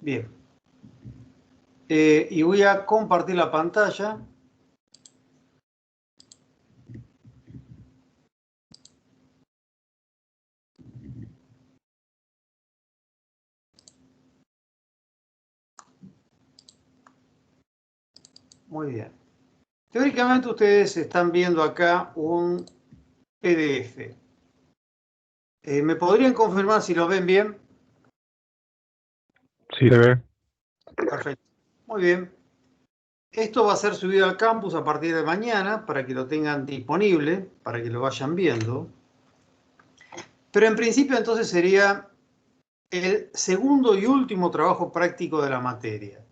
Bien. Y voy a compartir la pantalla. Muy bien. Teóricamente ustedes están viendo acá un PDF. ¿Me podrían confirmar si lo ven bien? Sí, se ve. Perfecto. Muy bien. Esto va a ser subido al campus a partir de mañana para que lo tengan disponible, para que lo vayan viendo. Pero en principio entonces sería el segundo y último trabajo práctico de la materia.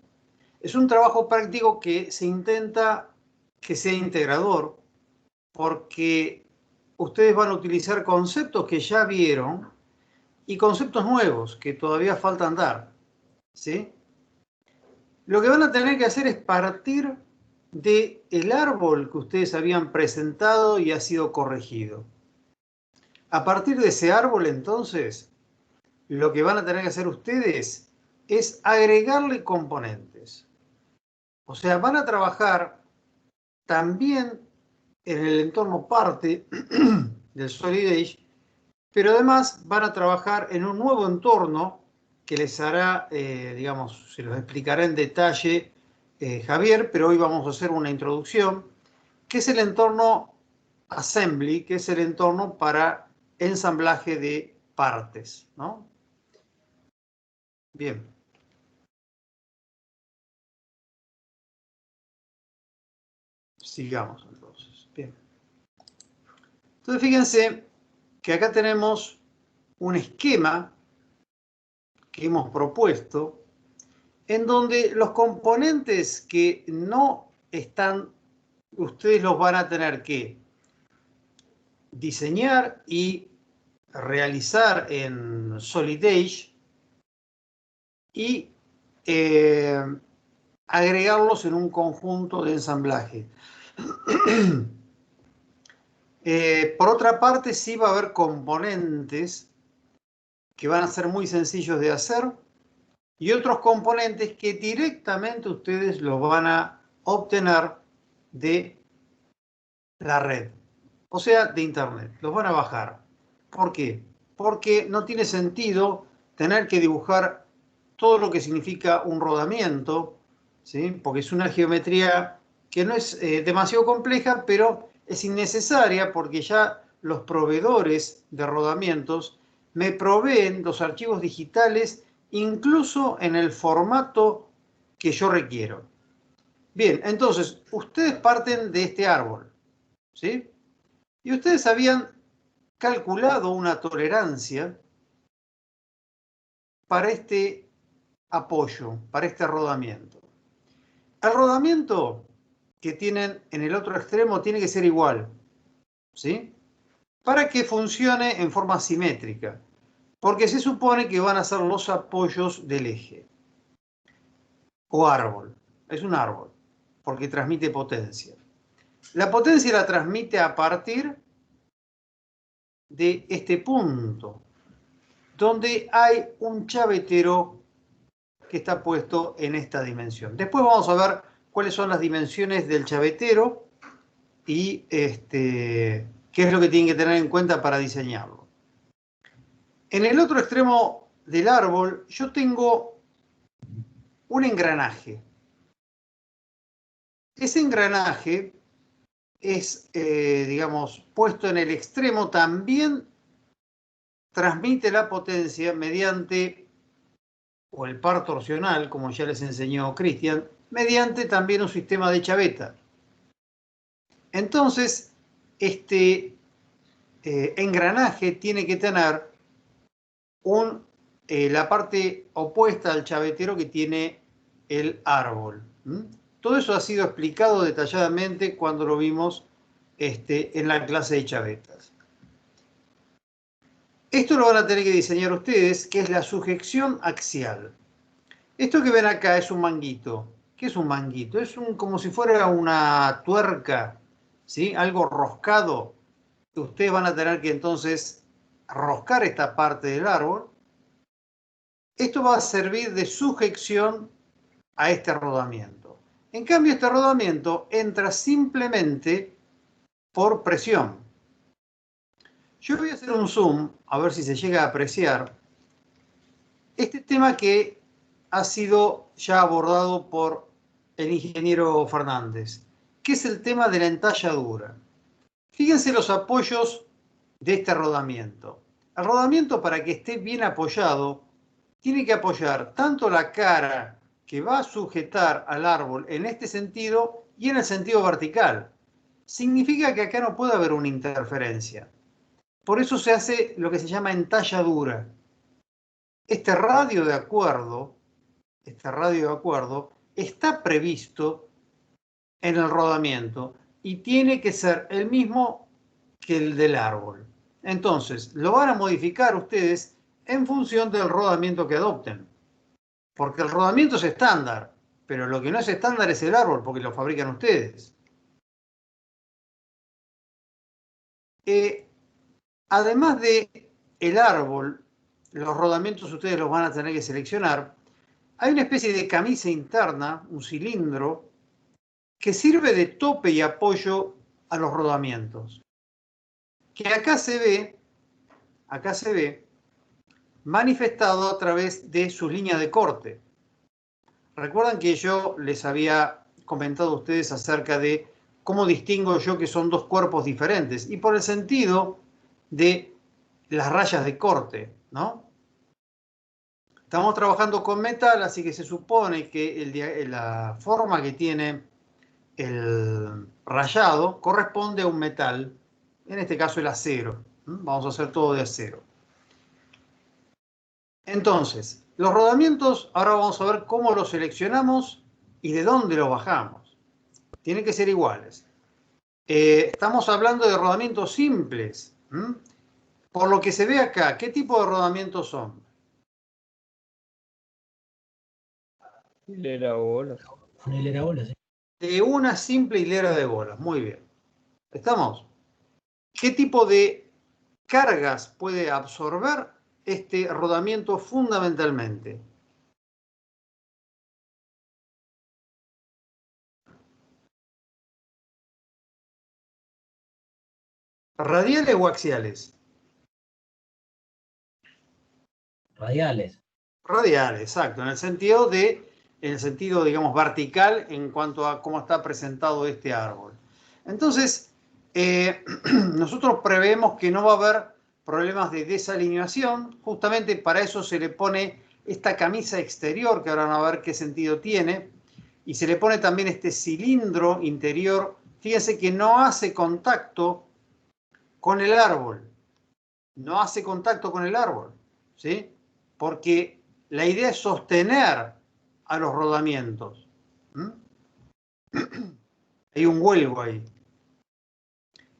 Es un trabajo práctico que se intenta que sea integrador porque ustedes van a utilizar conceptos que ya vieron y conceptos nuevos que todavía faltan dar, ¿sí? Lo que van a tener que hacer es partir del árbol que ustedes habían presentado y ha sido corregido. A partir de ese árbol, entonces, lo que van a tener que hacer ustedes es agregarle componentes. O sea, van a trabajar también en el entorno parte del Solid Edge, pero además van a trabajar en un nuevo entorno que les hará, digamos, se los explicará en detalle Javier, pero hoy vamos a hacer una introducción, que es el entorno Assembly, que es el entorno para ensamblaje de partes, ¿no? Bien. Sigamos entonces. Bien. Entonces fíjense que acá tenemos un esquema que hemos propuesto en donde los componentes que no están, ustedes los van a tener que diseñar y realizar en Solid Edge y agregarlos en un conjunto de ensamblaje. Por otra parte, sí va a haber componentes que van a ser muy sencillos de hacer y otros componentes que directamente ustedes los van a obtener de la red, o sea, de internet. Los van a bajar. ¿Por qué? Porque no tiene sentido tener que dibujar todo lo que significa un rodamiento, ¿sí? Porque es una geometría que no es demasiado compleja, pero es innecesaria porque ya los proveedores de rodamientos me proveen los archivos digitales incluso en el formato que yo requiero. Bien, entonces, ustedes parten de este árbol, ¿sí? Y ustedes habían calculado una tolerancia para este apoyo, para este rodamiento. El rodamiento que tienen en el otro extremo tiene que ser igual, ¿sí? Para que funcione en forma simétrica, porque se supone que van a ser los apoyos del eje o árbol. Es un árbol, porque transmite potencia. La potencia la transmite a partir de este punto, donde hay un chavetero que está puesto en esta dimensión. Después vamos a ver cuáles son las dimensiones del chavetero y qué es lo que tienen que tener en cuenta para diseñarlo. En el otro extremo del árbol yo tengo un engranaje. Ese engranaje es, digamos, puesto en el extremo, también transmite la potencia mediante, o el par torsional, como ya les enseñó Cristian, mediante también un sistema de chaveta. Entonces, este engranaje tiene que tener la parte opuesta al chavetero que tiene el árbol. Todo eso ha sido explicado detalladamente cuando lo vimos en la clase de chavetas. Esto lo van a tener que diseñar ustedes, que es la sujeción axial. Esto que ven acá es un manguito. ¿Qué es un manguito? Es como si fuera una tuerca, ¿sí? Algo roscado. Ustedes van a tener que entonces roscar esta parte del árbol Esto va a servir de sujeción a este rodamiento. En cambio, este rodamiento entra simplemente por presión. Yo voy a hacer un zoom, a ver si se llega a apreciar este tema que ha sido ya abordado por el ingeniero Fernández, que es el tema de la entalladura. Fíjense los apoyos de este rodamiento. El rodamiento, para que esté bien apoyado, tiene que apoyar tanto la cara que va a sujetar al árbol en este sentido y en el sentido vertical. Significa que acá no puede haber una interferencia. Por eso se hace lo que se llama entalladura. Este radio de acuerdo está previsto en el rodamiento y tiene que ser el mismo que el del árbol. Entonces, lo van a modificar ustedes en función del rodamiento que adopten. Porque el rodamiento es estándar, pero lo que no es estándar es el árbol, porque lo fabrican ustedes. Además de el árbol, los rodamientos ustedes los van a tener que seleccionar. Hay una especie de camisa interna, un cilindro, que sirve de tope y apoyo a los rodamientos. Que acá se ve manifestado a través de sus líneas de corte. Recuerdan que yo les había comentado a ustedes acerca de cómo distingo yo que son dos cuerpos diferentes y por el sentido de las rayas de corte, ¿no? Estamos trabajando con metal, así que se supone que la forma que tiene el rayado corresponde a un metal, en este caso el acero. Vamos a hacer todo de acero. Entonces, los rodamientos, ahora vamos a ver cómo los seleccionamos y de dónde los bajamos. Tienen que ser iguales. Estamos hablando de rodamientos simples. Por lo que se ve acá, ¿qué tipo de rodamientos son? Hilera o bolas. Una hilera de bolas, ¿sí? De una simple hilera de bolas. Muy bien. ¿Estamos? ¿Qué tipo de cargas puede absorber este rodamiento fundamentalmente? ¿Radiales o axiales? Radiales. Radiales, exacto, en el sentido, digamos, vertical en cuanto a cómo está presentado este árbol. Entonces, nosotros prevemos que no va a haber problemas de desalineación, justamente para eso se le pone esta camisa exterior, que ahora van a ver qué sentido tiene, y se le pone también este cilindro interior, fíjense que no hace contacto con el árbol, no hace contacto con el árbol, ¿sí? Porque la idea es sostener a los rodamientos. Hay un huelgo ahí.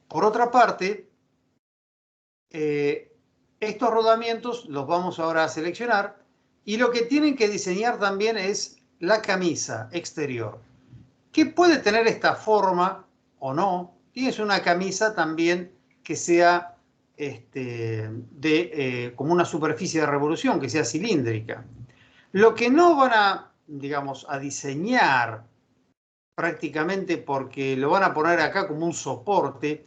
Por otra parte, estos rodamientos los vamos ahora a seleccionar y lo que tienen que diseñar también es la camisa exterior, que puede tener esta forma o no. Tienes una camisa también que sea como una superficie de revolución, que sea cilíndrica. Lo que no van a, digamos, a diseñar prácticamente porque lo van a poner acá como un soporte,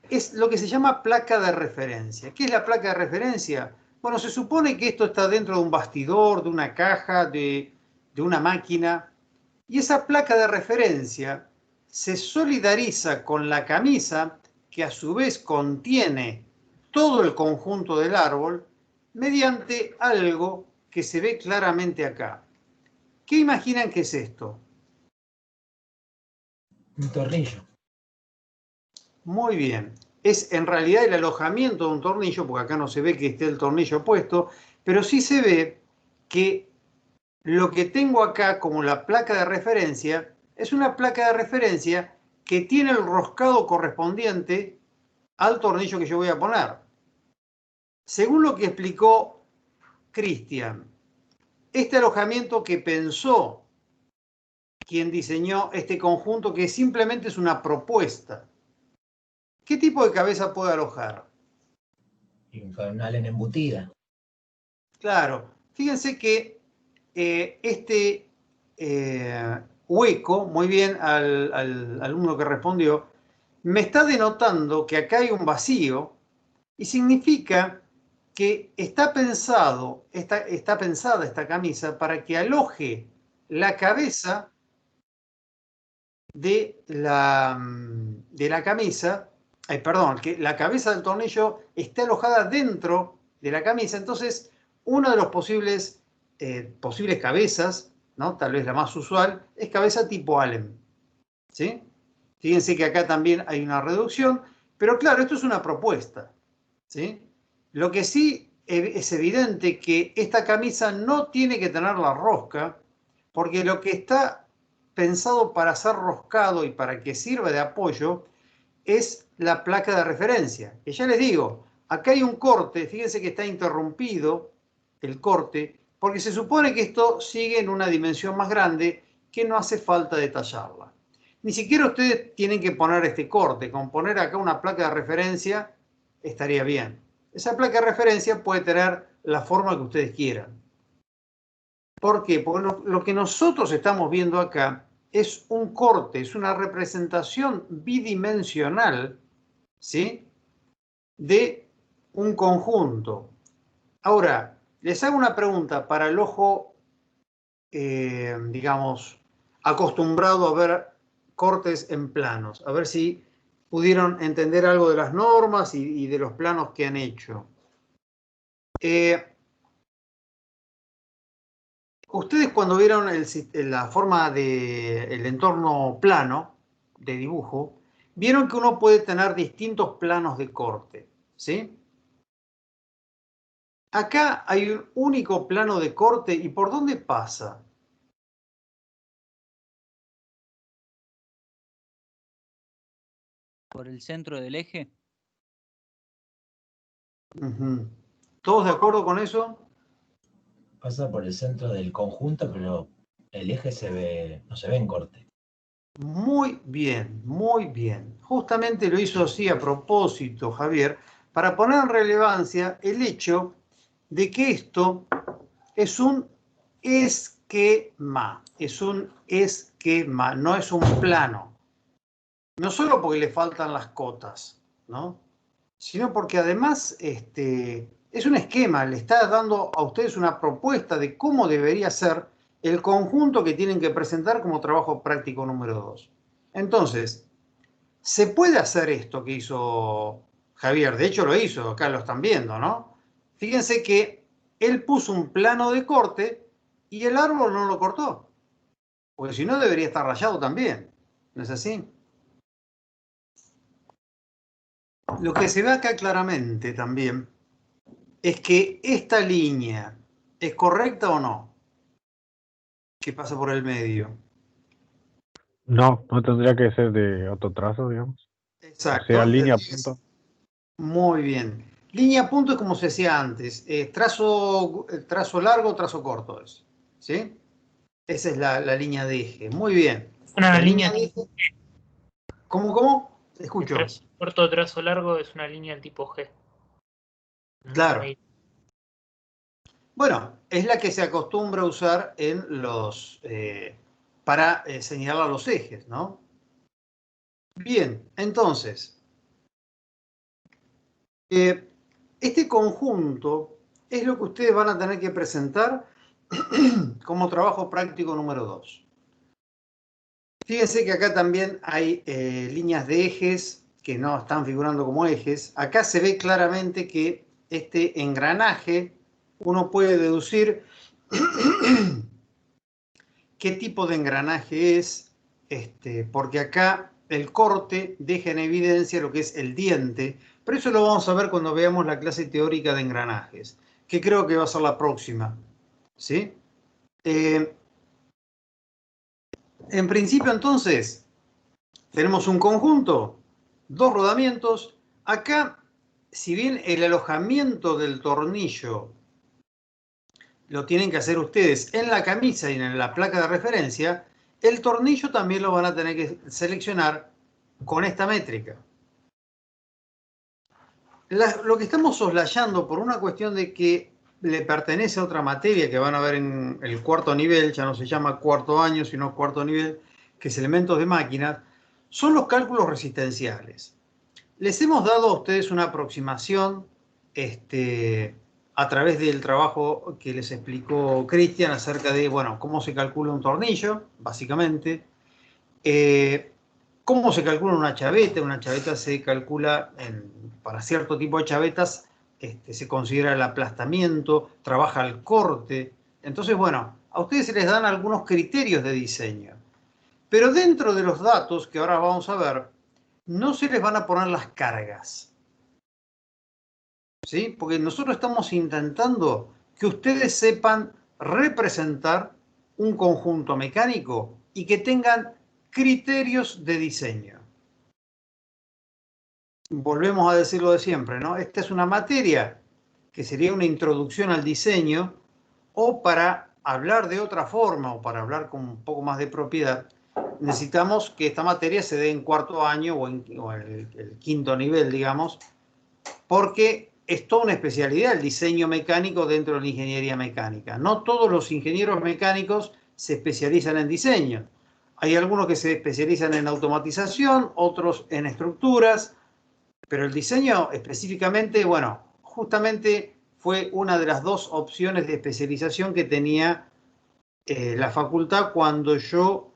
es lo que se llama placa de referencia. ¿Qué es la placa de referencia? Bueno, se supone que esto está dentro de un bastidor, de una caja, de una máquina, y esa placa de referencia se solidariza con la camisa, que a su vez contiene todo el conjunto del árbol, mediante algo que se ve claramente acá. ¿Qué imaginan que es esto? Un tornillo. Muy bien. Es en realidad el alojamiento de un tornillo, porque acá no se ve que esté el tornillo puesto, pero sí se ve que lo que tengo acá como la placa de referencia es una placa de referencia que tiene el roscado correspondiente al tornillo que yo voy a poner. Según lo que explicó Cristian, este alojamiento que pensó quien diseñó este conjunto, que simplemente es una propuesta, ¿qué tipo de cabeza puede alojar? Y una alena embutida. Claro, fíjense que este hueco, muy bien al alumno que respondió, me está denotando que acá hay un vacío y significa que está pensada esta camisa para que aloje la cabeza de la camisa, perdón, que la cabeza del tornillo esté alojada dentro de la camisa. Entonces, una de los posibles cabezas, ¿no? Tal vez la más usual, es cabeza tipo Allen, ¿sí? Fíjense que acá también hay una reducción, pero claro, esto es una propuesta, ¿sí? Lo que sí es evidente que esta camisa no tiene que tener la rosca, porque lo que está pensado para ser roscado y para que sirva de apoyo es la placa de referencia. Que ya les digo, acá hay un corte, fíjense que está interrumpido el corte, porque se supone que esto sigue en una dimensión más grande que no hace falta detallarla. Ni siquiera ustedes tienen que poner este corte, con poner acá una placa de referencia estaría bien. Esa placa de referencia puede tener la forma que ustedes quieran. ¿Por qué? Porque lo que nosotros estamos viendo acá es un corte, es una representación bidimensional, ¿sí?, de un conjunto. Ahora, les hago una pregunta para el ojo, digamos, acostumbrado a ver cortes en planos, a ver si pudieron entender algo de las normas y de los planos que han hecho. Ustedes cuando vieron la forma del entorno plano de dibujo, vieron que uno puede tener distintos planos de corte, ¿sí? Acá hay un único plano de corte, ¿y por dónde pasa? ¿Por el centro del eje? ¿Todos de acuerdo con eso? Pasa por el centro del conjunto, pero el eje no se ve en corte. Muy bien, muy bien. Justamente lo hizo así a propósito, Javier, para poner en relevancia el hecho de que esto es un esquema, no es un plano. No solo porque le faltan las cotas, ¿no?, sino porque además es un esquema, le está dando a ustedes una propuesta de cómo debería ser el conjunto que tienen que presentar como trabajo práctico número 2. Entonces, se puede hacer esto que hizo Javier, de hecho lo hizo, acá lo están viendo, ¿no? Fíjense que él puso un plano de corte y el árbol no lo cortó, porque si no debería estar rayado también, ¿no es así? Lo que se ve acá claramente también es que esta línea es correcta o no, que pasa por el medio. No, no tendría que ser de autotrazo, digamos. O sea, Exacto. línea, punto. Muy bien. Línea punto es como se hacía antes. Trazo largo, trazo corto es. ¿Sí? Esa es la línea de eje. Muy bien. Una La línea de eje. ¿Cómo? Escucho. trazo corto, trazo largo es una línea del tipo G. Claro. Bueno, es la que se acostumbra a usar en para señalar los ejes, ¿no? Bien, entonces, este conjunto es lo que ustedes van a tener que presentar como trabajo práctico número 2. Fíjense que acá también hay líneas de ejes que no están figurando como ejes. Acá se ve claramente que este engranaje, uno puede deducir qué tipo de engranaje es, porque acá el corte deja en evidencia lo que es el diente, pero eso lo vamos a ver cuando veamos la clase teórica de engranajes, que creo que va a ser la próxima, ¿sí? En principio, entonces, tenemos un conjunto, 2 rodamientos. Acá, si bien el alojamiento del tornillo lo tienen que hacer ustedes en la camisa y en la placa de referencia, el tornillo también lo van a tener que seleccionar con esta métrica. Lo que estamos soslayando por una cuestión de que le pertenece a otra materia que van a ver en el cuarto nivel, ya no se llama cuarto año, sino cuarto nivel, que es elementos de máquinas, son los cálculos resistenciales. Les hemos dado a ustedes una aproximación a través del trabajo que les explicó Cristian acerca de, bueno, cómo se calcula un tornillo, básicamente, cómo se calcula una chaveta se calcula para cierto tipo de chavetas, se considera el aplastamiento, trabaja el corte. Entonces, bueno, a ustedes se les dan algunos criterios de diseño. Pero dentro de los datos que ahora vamos a ver, no se les van a poner las cargas. ¿Sí? Porque nosotros estamos intentando que ustedes sepan representar un conjunto mecánico y que tengan criterios de diseño. Volvemos a decirlo de siempre, ¿no? Esta es una materia que sería una introducción al diseño, o para hablar de otra forma o para hablar con un poco más de propiedad, necesitamos que esta materia se dé en cuarto año o en el quinto nivel, digamos, porque es toda una especialidad el diseño mecánico dentro de la ingeniería mecánica. No todos los ingenieros mecánicos se especializan en diseño. Hay algunos que se especializan en automatización, otros en estructuras, pero el diseño específicamente, bueno, justamente fue una de las dos opciones de especialización que tenía la facultad cuando yo,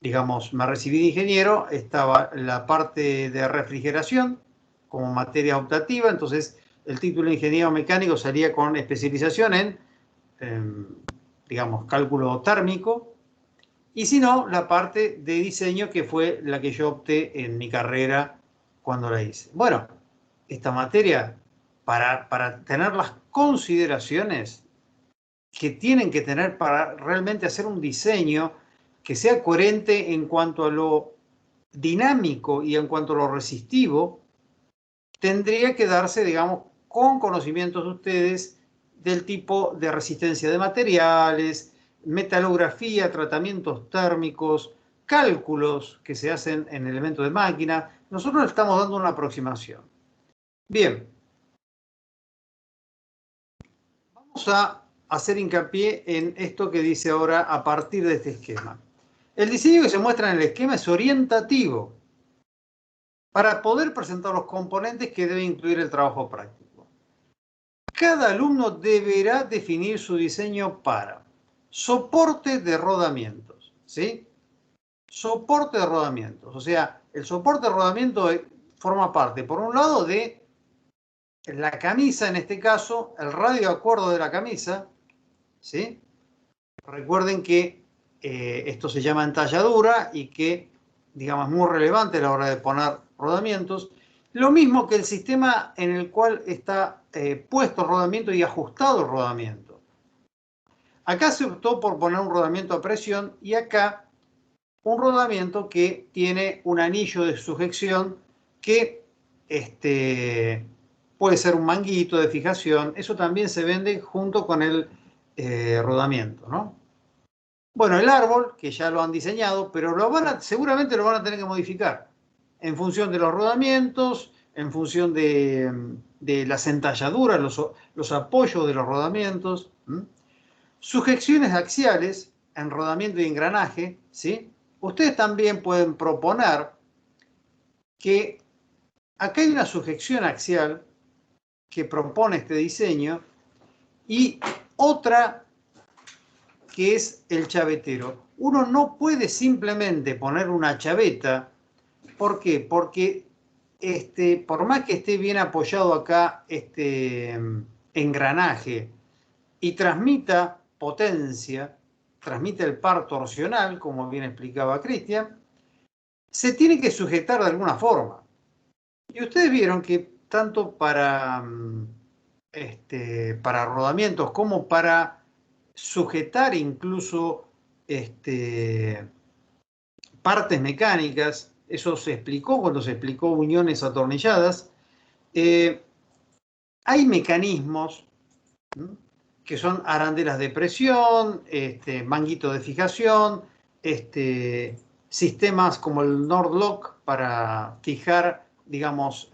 digamos, me recibí de ingeniero. Estaba la parte de refrigeración como materia optativa, entonces el título de ingeniero mecánico salía con especialización en, digamos, cálculo térmico, y si no, la parte de diseño, que fue la que yo opté en mi carrera cuando la hice. Bueno, esta materia, para tener las consideraciones que tienen que tener para realmente hacer un diseño que sea coherente en cuanto a lo dinámico y en cuanto a lo resistivo, tendría que darse, digamos, con conocimientos de ustedes del tipo de resistencia de materiales, metalografía, tratamientos térmicos, cálculos que se hacen en elementos de máquina. Nosotros le estamos dando una aproximación. Bien. Vamos a hacer hincapié en esto que dice ahora a partir de este esquema. El diseño que se muestra en el esquema es orientativo para poder presentar los componentes que debe incluir el trabajo práctico. Cada alumno deberá definir su diseño para soporte de rodamientos, ¿sí? Soporte de rodamientos. O sea, el soporte de rodamiento forma parte, por un lado, de la camisa, en este caso, el radio de acuerdo de la camisa, ¿sí? Recuerden que esto se llama entalladura y que, digamos, es muy relevante a la hora de poner rodamientos. Lo mismo que el sistema en el cual está puesto el rodamiento y ajustado el rodamiento. Acá se optó por poner un rodamiento a presión y acá un rodamiento que tiene un anillo de sujeción que puede ser un manguito de fijación. Eso también se vende junto con el rodamiento, ¿no? Bueno, el árbol, que ya lo han diseñado, pero seguramente lo van a tener que modificar en función de los rodamientos, en función de las entalladuras, los apoyos de los rodamientos. Sujeciones axiales en rodamiento y engranaje, ¿sí? Ustedes también pueden proponer que acá hay una sujeción axial que propone este diseño y otra que es el chavetero. Uno no puede simplemente poner una chaveta. ¿Por qué? Porque por más que esté bien apoyado acá este engranaje y transmita potencia, transmite el par torsional, como bien explicaba Cristian, se tiene que sujetar de alguna forma. Y ustedes vieron que tanto para rodamientos como para sujetar incluso partes mecánicas, eso se explicó cuando se explicó uniones atornilladas, hay mecanismos que son arandelas de presión, manguito de fijación, sistemas como el Nordlock para fijar, digamos,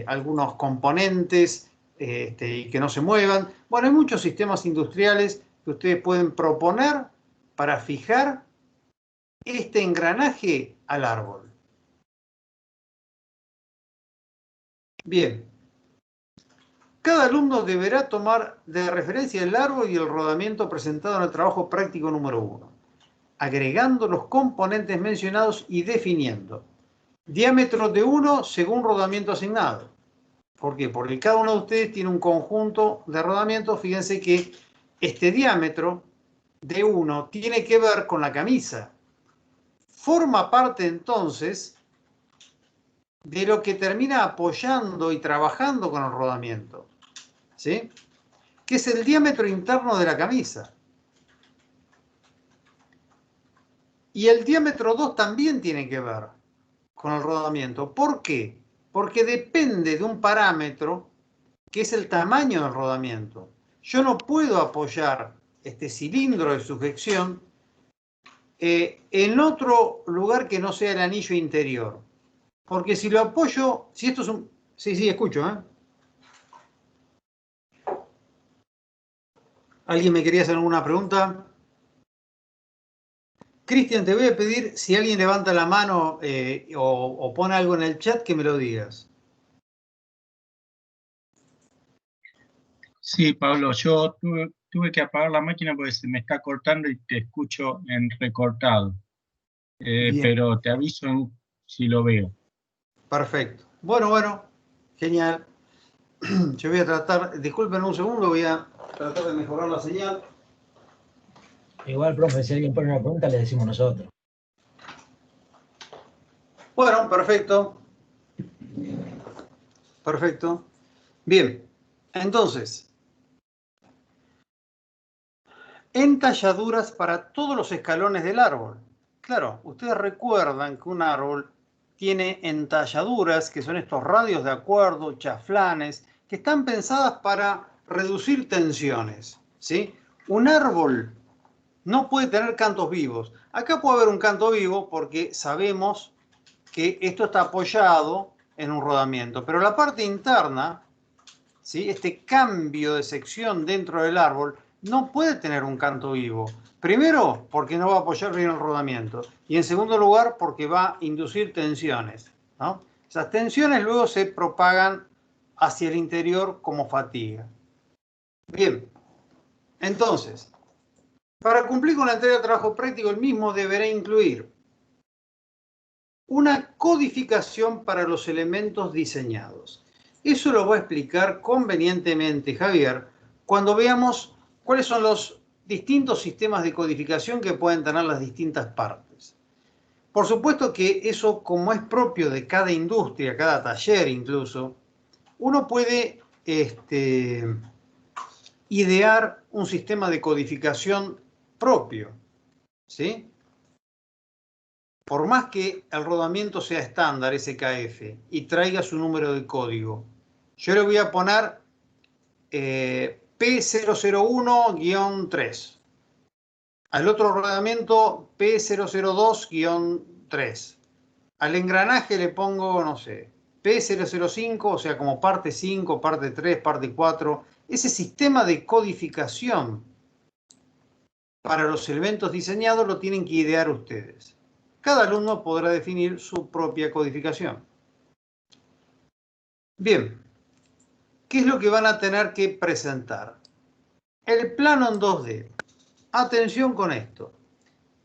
algunos componentes y que no se muevan. Bueno, hay muchos sistemas industriales que ustedes pueden proponer para fijar este engranaje al árbol. Bien. Cada alumno deberá tomar de referencia el árbol y el rodamiento presentado en el trabajo práctico número 1, agregando los componentes mencionados y definiendo diámetro de 1 según rodamiento asignado. ¿Por qué? Porque cada uno de ustedes tiene un conjunto de rodamientos. Fíjense que este diámetro de 1 tiene que ver con la camisa. Forma parte entonces de lo que termina apoyando y trabajando con el rodamiento, ¿sí? Que es el diámetro interno de la camisa. Y el diámetro 2 también tiene que ver con el rodamiento. ¿Por qué? Porque depende de un parámetro que es el tamaño del rodamiento. Yo no puedo apoyar este cilindro de sujeción en otro lugar que no sea el anillo interior. Porque si lo apoyo, si esto es un... Sí, escucho, ¿eh? ¿Alguien me quería hacer alguna pregunta? Cristian, te voy a pedir, si alguien levanta la mano o pone algo en el chat, que me lo digas. Sí, Pablo, yo tuve que apagar la máquina porque se me está cortando y te escucho en recortado. Pero te aviso si lo veo. Perfecto. Bueno, genial. Yo voy a tratar, disculpen un segundo, voy a tratar de mejorar la señal. Igual, profe, si alguien pone una pregunta, le decimos nosotros. Bueno, perfecto. Perfecto. Bien, entonces, entalladuras para todos los escalones del árbol. Claro, ustedes recuerdan que un árbol tiene entalladuras, que son estos radios de acuerdo, chaflanes, que están pensadas para reducir tensiones, ¿sí? Un árbol no puede tener cantos vivos. Acá puede haber un canto vivo porque sabemos que esto está apoyado en un rodamiento, pero la parte interna, ¿sí? Este cambio de sección dentro del árbol no puede tener un canto vivo. Primero, porque no va a apoyar bien el rodamiento. Y en segundo lugar, porque va a inducir tensiones, ¿no? Esas tensiones luego se propagan hacia el interior como fatiga. Bien, entonces, para cumplir con la entrega de trabajo práctico, el mismo deberá incluir una codificación para los elementos diseñados. Eso lo va a explicar convenientemente Javier cuando veamos cuáles son los distintos sistemas de codificación que pueden tener las distintas partes. Por supuesto que eso, como es propio de cada industria, cada taller incluso, uno puede idear un sistema de codificación propio, ¿sí? Por más que el rodamiento sea estándar, SKF, y traiga su número de código, yo le voy a poner P001-3. Al otro rodamiento P002-3. Al engranaje le pongo, no sé, P005, o sea, como parte 5, parte 3, parte 4. Ese sistema de codificación para los elementos diseñados lo tienen que idear ustedes. Cada alumno podrá definir su propia codificación. Bien, ¿qué es lo que van a tener que presentar? El plano en 2D. Atención con esto.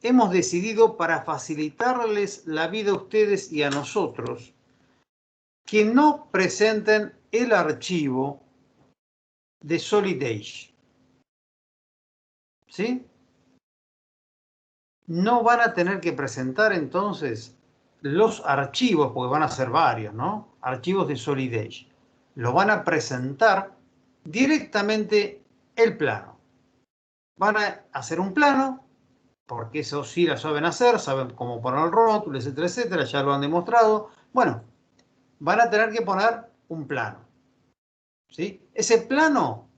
Hemos decidido, para facilitarles la vida a ustedes y a nosotros, que no presenten el archivo de Solid Edge. ¿Sí? No van a tener que presentar entonces los archivos, porque van a ser varios, ¿no? Archivos de Solid Edge. Lo van a presentar directamente el plano. Van a hacer un plano, porque eso sí la saben hacer, saben cómo poner el rótulo, etcétera, etcétera, ya lo han demostrado. Bueno, van a tener que poner un plano, ¿sí? Ese plano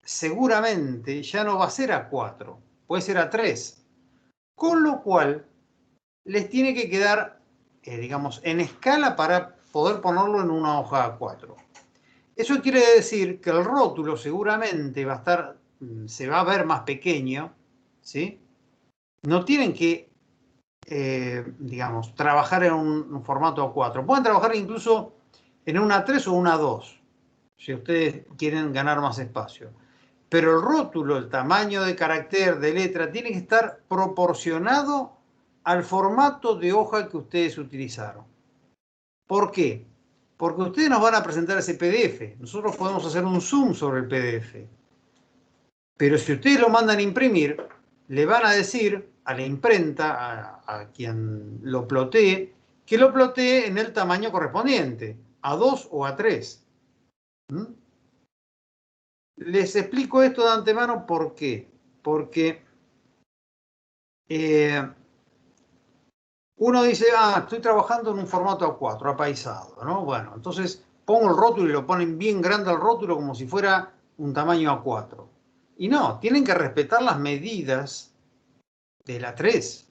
seguramente ya no va a ser A4, puede ser A3. Con lo cual, les tiene que quedar, digamos, en escala para poder ponerlo en una hoja A4. Eso quiere decir que el rótulo seguramente va a estar, se va a ver más pequeño, ¿sí? No tienen que, digamos, trabajar en un formato A4. Pueden trabajar incluso en una A3 o una A2, si ustedes quieren ganar más espacio. Pero el rótulo, el tamaño de carácter, de letra, tiene que estar proporcionado al formato de hoja que ustedes utilizaron. ¿Por qué? Porque ustedes nos van a presentar ese PDF. Nosotros podemos hacer un zoom sobre el PDF. Pero si ustedes lo mandan a imprimir, le van a decir a la imprenta, a quien lo plotee, que lo plotee en el tamaño correspondiente, A2 o A3. Les explico esto de antemano, ¿por qué? Porque uno dice, estoy trabajando en un formato A4, apaisado, ¿no? Bueno, entonces pongo el rótulo y lo ponen bien grande el rótulo como si fuera un tamaño A4. Y no, tienen que respetar las medidas de la A3.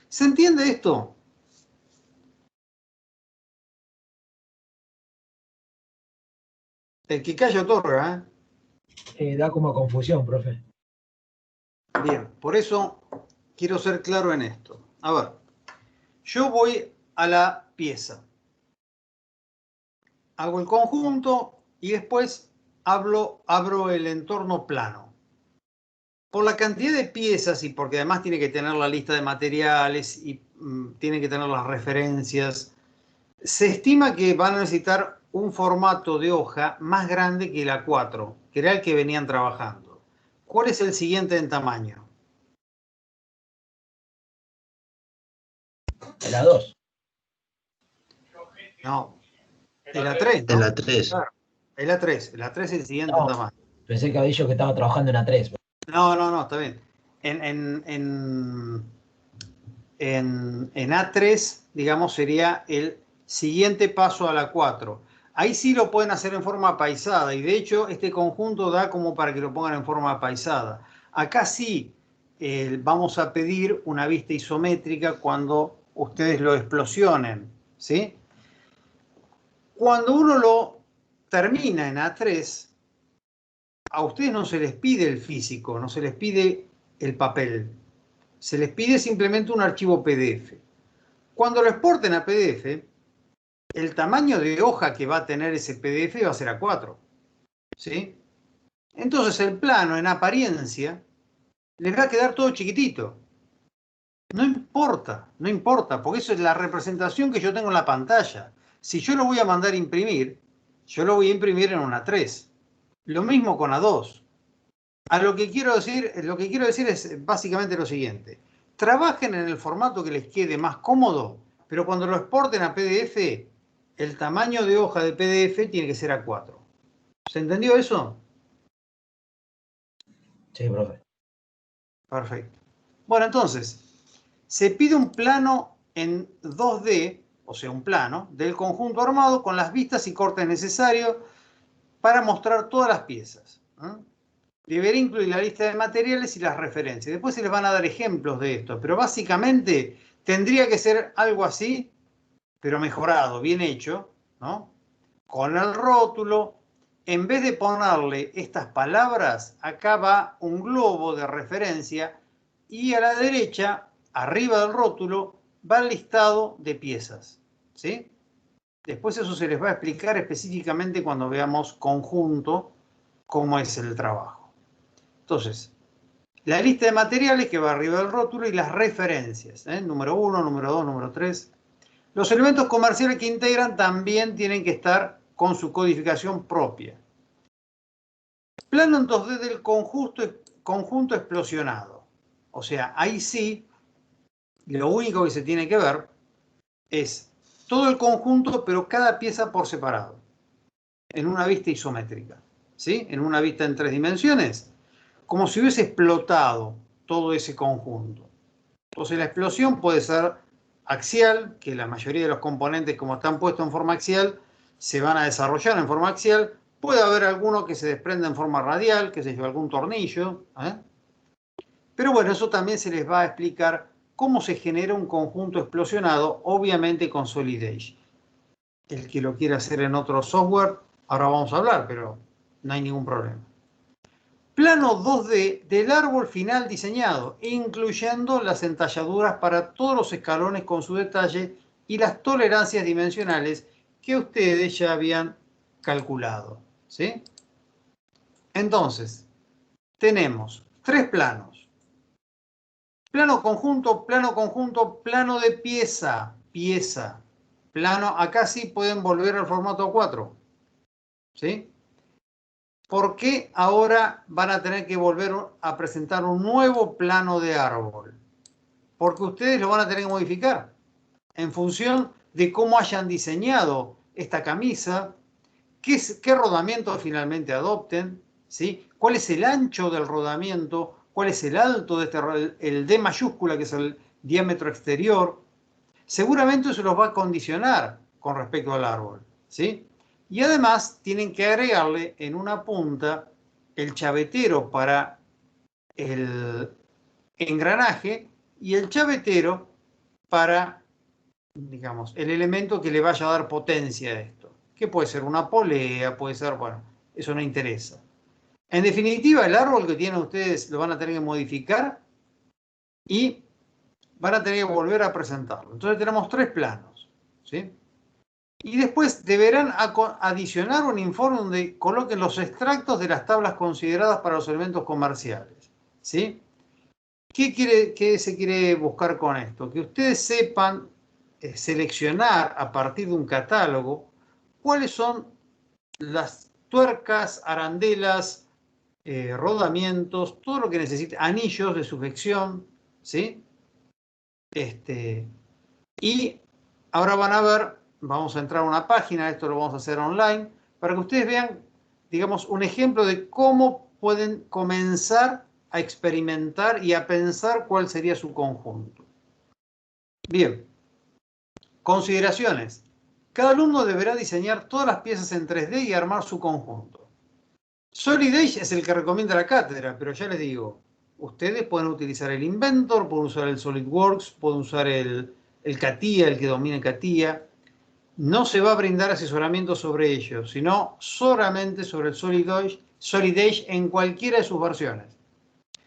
¿Se entiende esto? El que calla otorga, Da como confusión, profe. Bien, por eso quiero ser claro en esto. A ver, yo voy a la pieza. Hago el conjunto y después abro el entorno plano. Por la cantidad de piezas y porque además tiene que tener la lista de materiales y tiene que tener las referencias, se estima que van a necesitar un formato de hoja más grande que el A4, que era el que venían trabajando. ¿Cuál es el siguiente en tamaño? El A2. No, el A3, ¿no? El A3. Claro, el A3. El A3 es el siguiente en tamaño. Pensé que había dicho que estaba trabajando en A3. No, está bien. En A3, digamos, sería el siguiente paso a la A4. Ahí sí lo pueden hacer en forma paisada y de hecho este conjunto da como para que lo pongan en forma paisada. Acá sí vamos a pedir una vista isométrica cuando ustedes lo explosionen, ¿sí? Cuando uno lo termina en A3, a ustedes no se les pide el físico, no se les pide el papel. Se les pide simplemente un archivo PDF. Cuando lo exporten a PDF, el tamaño de hoja que va a tener ese PDF va a ser A4. ¿Sí? Entonces el plano en apariencia les va a quedar todo chiquitito. No importa, porque eso es la representación que yo tengo en la pantalla. Si yo lo voy a mandar a imprimir, yo lo voy a imprimir en una A3. Lo mismo con A2. Lo que quiero decir es básicamente lo siguiente. Trabajen en el formato que les quede más cómodo, pero cuando lo exporten a PDF, el tamaño de hoja de PDF tiene que ser A4. ¿Se entendió eso? Sí, profe. Perfecto. Bueno, entonces, se pide un plano en 2D, o sea, un plano del conjunto armado con las vistas y cortes necesarios para mostrar todas las piezas. Deberá incluir la lista de materiales y las referencias. Después se les van a dar ejemplos de esto, pero básicamente tendría que ser algo así, pero mejorado, bien hecho, ¿no? Con el rótulo, en vez de ponerle estas palabras, acá va un globo de referencia y a la derecha, arriba del rótulo, va el listado de piezas, ¿sí? Después eso se les va a explicar específicamente cuando veamos conjunto cómo es el trabajo. Entonces, la lista de materiales que va arriba del rótulo y las referencias, número 1, número 2, número 3. Los elementos comerciales que integran también tienen que estar con su codificación propia. Plano en 2D del conjunto explosionado. O sea, ahí sí, lo único que se tiene que ver es todo el conjunto, pero cada pieza por separado, en una vista isométrica, ¿sí? En una vista en 3 dimensiones, como si hubiese explotado todo ese conjunto. Entonces la explosión puede ser axial, que la mayoría de los componentes, como están puestos en forma axial, se van a desarrollar en forma axial. Puede haber alguno que se desprenda en forma radial, que se lleva algún tornillo. Pero bueno, eso también se les va a explicar cómo se genera un conjunto explosionado, obviamente con Solid Edge. El que lo quiera hacer en otro software, Ahora vamos a hablar, pero no hay ningún problema. Plano 2D del árbol final diseñado, incluyendo las entalladuras para todos los escalones con su detalle y las tolerancias dimensionales que ustedes ya habían calculado, ¿sí? Entonces, tenemos 3 planos. Plano conjunto, plano de pieza, plano. Acá sí pueden volver al formato 4, ¿sí? ¿Por qué ahora van a tener que volver a presentar un nuevo plano de árbol? Porque ustedes lo van a tener que modificar en función de cómo hayan diseñado esta camisa, qué rodamiento finalmente adopten, ¿sí? ¿Cuál es el ancho del rodamiento? ¿Cuál es el alto de el D mayúscula, que es el diámetro exterior? Seguramente eso los va a condicionar con respecto al árbol, ¿sí? Y además tienen que agregarle en una punta el chavetero para el engranaje y el chavetero para, digamos, el elemento que le vaya a dar potencia a esto. Que puede ser una polea, puede ser, bueno, eso no interesa. En definitiva, el árbol que tienen ustedes lo van a tener que modificar y van a tener que volver a presentarlo. Entonces tenemos 3 planos, ¿sí? Y después deberán adicionar un informe donde coloquen los extractos de las tablas consideradas para los elementos comerciales, ¿sí? ¿Qué se quiere buscar con esto? Que ustedes sepan seleccionar a partir de un catálogo cuáles son las tuercas, arandelas, rodamientos, todo lo que necesite, anillos de sujeción, ¿sí? Y ahora van a ver, vamos a entrar a una página, esto lo vamos a hacer online, para que ustedes vean, digamos, un ejemplo de cómo pueden comenzar a experimentar y a pensar cuál sería su conjunto. Bien, consideraciones. Cada alumno deberá diseñar todas las piezas en 3D y armar su conjunto. Solid Edge es el que recomienda la cátedra, pero ya les digo, ustedes pueden utilizar el Inventor, pueden usar el SolidWorks, pueden usar el CATIA, el que domine CATIA. No se va a brindar asesoramiento sobre ello, sino solamente sobre el Solid Edge en cualquiera de sus versiones.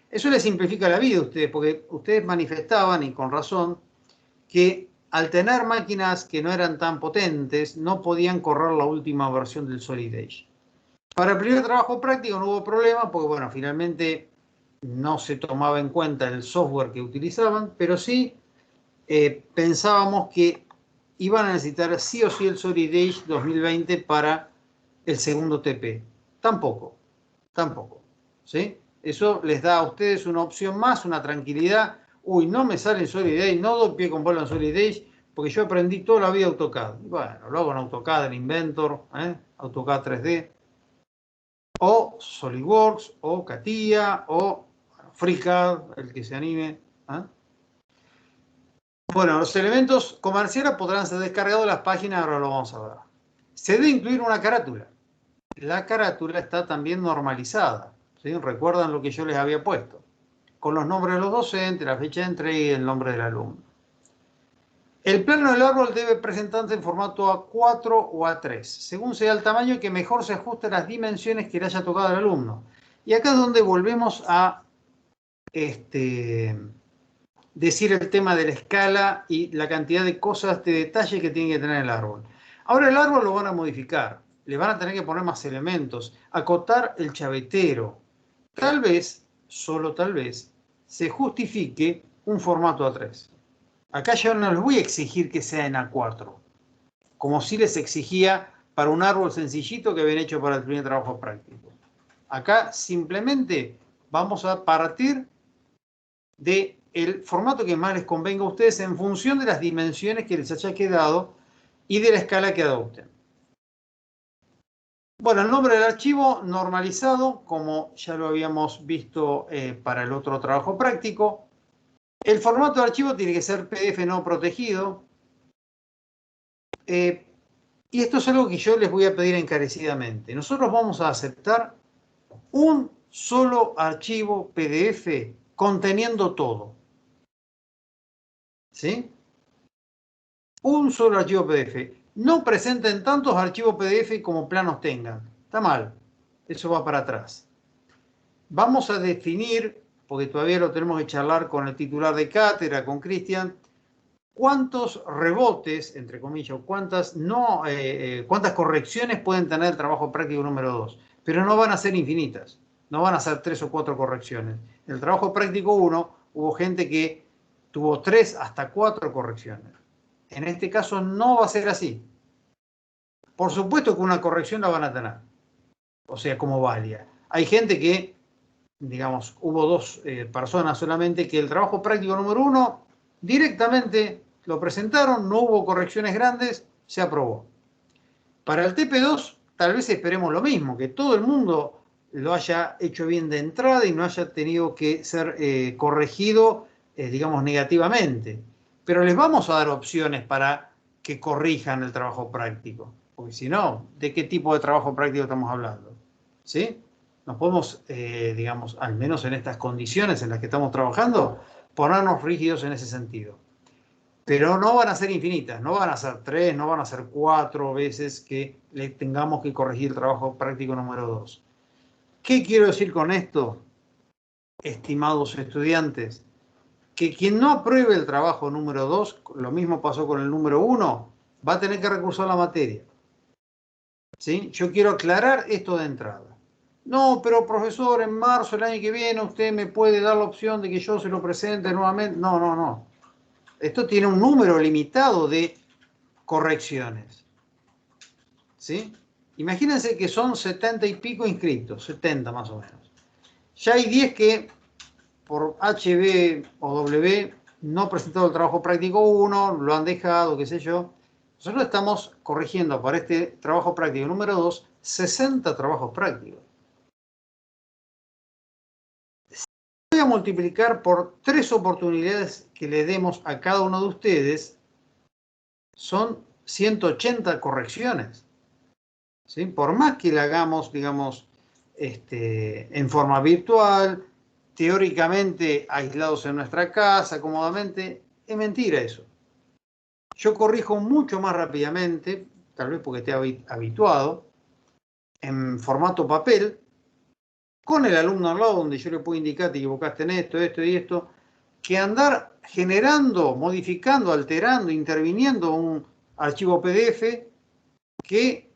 Eso les simplifica la vida a ustedes, porque ustedes manifestaban, y con razón, que al tener máquinas que no eran tan potentes, no podían correr la última versión del Solid Edge. Para el primer trabajo práctico no hubo problema, porque bueno, finalmente no se tomaba en cuenta el software que utilizaban, pero sí pensábamos que iban a necesitar sí o sí el Solid Edge 2020 para el segundo TP. Tampoco, ¿sí? Eso les da a ustedes una opción más, una tranquilidad. Uy, no me sale en Solid Edge, no doy pie con bola en Solid Edge, porque yo aprendí toda la vida AutoCAD. Bueno, lo hago en AutoCAD, en Inventor, AutoCAD 3D, o SolidWorks, o CATIA, o FreeCAD, el que se anime. Bueno, los elementos comerciales podrán ser descargados de las páginas, ahora lo vamos a ver. Se debe incluir una carátula. La carátula está también normalizada, ¿sí? ¿Recuerdan lo que yo les había puesto? Con los nombres de los docentes, la fecha de entrega y el nombre del alumno. El plano del árbol debe presentarse en formato A4 o A3, según sea el tamaño que mejor se ajuste a las dimensiones que le haya tocado al alumno. Y acá es donde volvemos a decir el tema de la escala y la cantidad de cosas de detalle que tiene que tener el árbol. Ahora el árbol lo van a modificar, le van a tener que poner más elementos, acotar el chavetero. Tal vez, solo tal vez, se justifique un formato A3. Acá yo no les voy a exigir que sea en A4, como si les exigía para un árbol sencillito que habían hecho para el primer trabajo práctico. Acá simplemente vamos a partir del formato que más les convenga a ustedes en función de las dimensiones que les haya quedado y de la escala que adopten. Bueno, el nombre del archivo normalizado, como ya lo habíamos visto para el otro trabajo práctico. El formato de archivo tiene que ser PDF no protegido. Y esto es algo que yo les voy a pedir encarecidamente. Nosotros vamos a aceptar un solo archivo PDF conteniendo todo. ¿Sí? Un solo archivo PDF. no presenten tantos archivos PDF como planos tengan. Está mal. Eso va para atrás. Vamos a definir, porque todavía lo tenemos que charlar con el titular de cátedra, con Cristian, cuántos rebotes, entre comillas, cuántas correcciones pueden tener el trabajo práctico número 2. Pero no van a ser infinitas. No van a ser 3 o 4 correcciones. En el trabajo práctico 1 hubo gente que tuvo 3 hasta 4 correcciones. En este caso no va a ser así. Por supuesto que una corrección la van a tener. O sea, como válida. Hay gente que, digamos, hubo 2 personas solamente que el trabajo práctico número 1 directamente lo presentaron, no hubo correcciones grandes, se aprobó. Para el TP2 tal vez esperemos lo mismo, que todo el mundo lo haya hecho bien de entrada y no haya tenido que ser corregido, digamos, negativamente. Pero les vamos a dar opciones para que corrijan el trabajo práctico. Porque si no, ¿de qué tipo de trabajo práctico estamos hablando? ¿Sí? Nos podemos, digamos, al menos en estas condiciones en las que estamos trabajando, ponernos rígidos en ese sentido. Pero no van a ser infinitas, no van a ser 3, no van a ser 4 veces que le tengamos que corregir el trabajo práctico número 2. ¿Qué quiero decir con esto, estimados estudiantes? Que quien no apruebe el trabajo número 2, lo mismo pasó con el número 1, va a tener que recursar la materia. ¿Sí? Yo quiero aclarar esto de entrada. No, pero profesor, en marzo, el año que viene, usted me puede dar la opción de que yo se lo presente nuevamente. No. Esto tiene un número limitado de correcciones. ¿Sí? Imagínense que son 70 y pico inscritos, 70 más o menos. Ya hay 10 que por HB o W no presentaron el trabajo práctico 1, lo han dejado, qué sé yo. Nosotros estamos corrigiendo para este trabajo práctico número 2, 60 trabajos prácticos. Voy a multiplicar por 3 oportunidades que le demos a cada uno de ustedes, son 180 correcciones. ¿Sí? Por más que la hagamos, digamos, en forma virtual, teóricamente aislados en nuestra casa, cómodamente, es mentira eso. Yo corrijo mucho más rápidamente, tal vez porque esté habituado, en formato papel, con el alumno al lado, donde yo le puedo indicar, te equivocaste en esto, esto y esto, que andar generando, modificando, alterando, interviniendo un archivo PDF que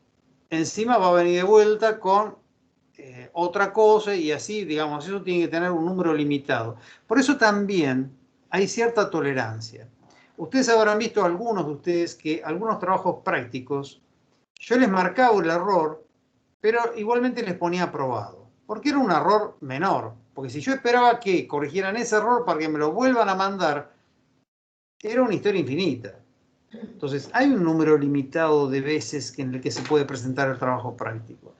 encima va a venir de vuelta con otra cosa y así, digamos, eso tiene que tener un número limitado. Por eso también hay cierta tolerancia. Ustedes habrán visto, algunos de ustedes, que algunos trabajos prácticos, yo les marcaba el error, pero igualmente les ponía aprobado, porque era un error menor. Porque si yo esperaba que corrigieran ese error para que me lo vuelvan a mandar, era una historia infinita. Entonces, hay un número limitado de veces en el que se puede presentar el trabajo práctico.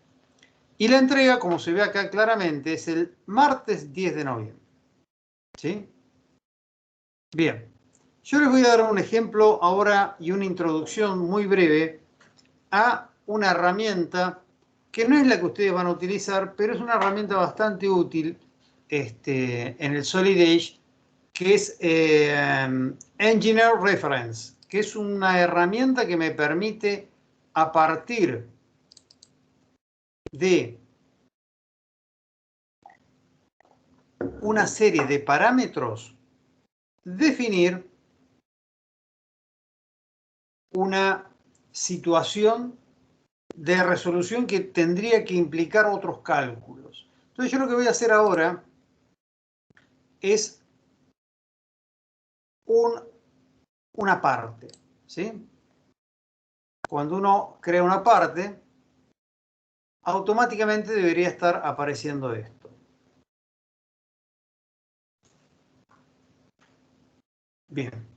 Y la entrega, como se ve acá claramente, es el martes 10 de noviembre. ¿Sí? Bien. Yo les voy a dar un ejemplo ahora y una introducción muy breve a una herramienta que no es la que ustedes van a utilizar, pero es una herramienta bastante útil en el Solid Edge, que es Engineer Reference, que es una herramienta que me permite, a partir de una serie de parámetros, definir una situación de resolución que tendría que implicar otros cálculos. Entonces yo lo que voy a hacer ahora es una parte, ¿sí? Cuando uno crea una parte, automáticamente debería estar apareciendo esto. Bien.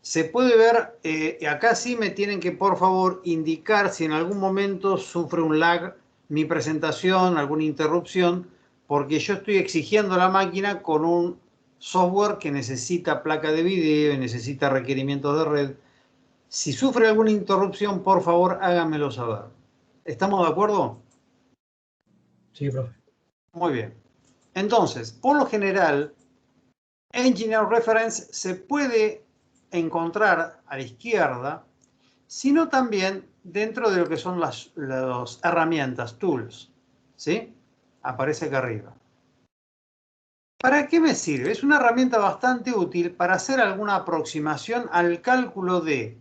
Se puede ver, acá sí me tienen que, por favor, indicar si en algún momento sufre un lag mi presentación, alguna interrupción, porque yo estoy exigiendo a la máquina con un software que necesita placa de video y necesita requerimientos de red. Si sufre alguna interrupción, por favor, háganmelo saber. ¿Estamos de acuerdo? Sí, profe. Muy bien. Entonces, por lo general, Engineer Reference se puede encontrar a la izquierda, sino también dentro de lo que son las herramientas, tools, ¿sí? Aparece acá arriba. ¿Para qué me sirve? Es una herramienta bastante útil para hacer alguna aproximación al cálculo de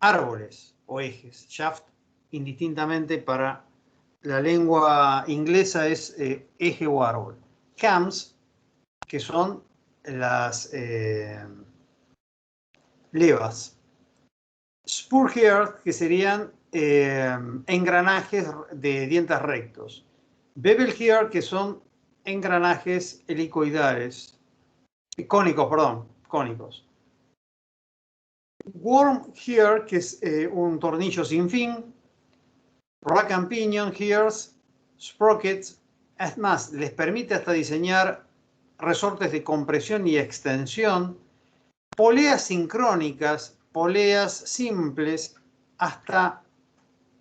árboles o ejes, shaft, indistintamente para la lengua inglesa es eje o árbol. Cams, que son las levas. Spur gears, que serían engranajes de dientes rectos. Bevel gear, que son engranajes helicoidales, cónicos. Worm gear, que es un tornillo sin fin. Rack and pinion gears, sprockets. Es más, les permite hasta diseñar resortes de compresión y extensión, poleas sincrónicas, poleas simples, hasta,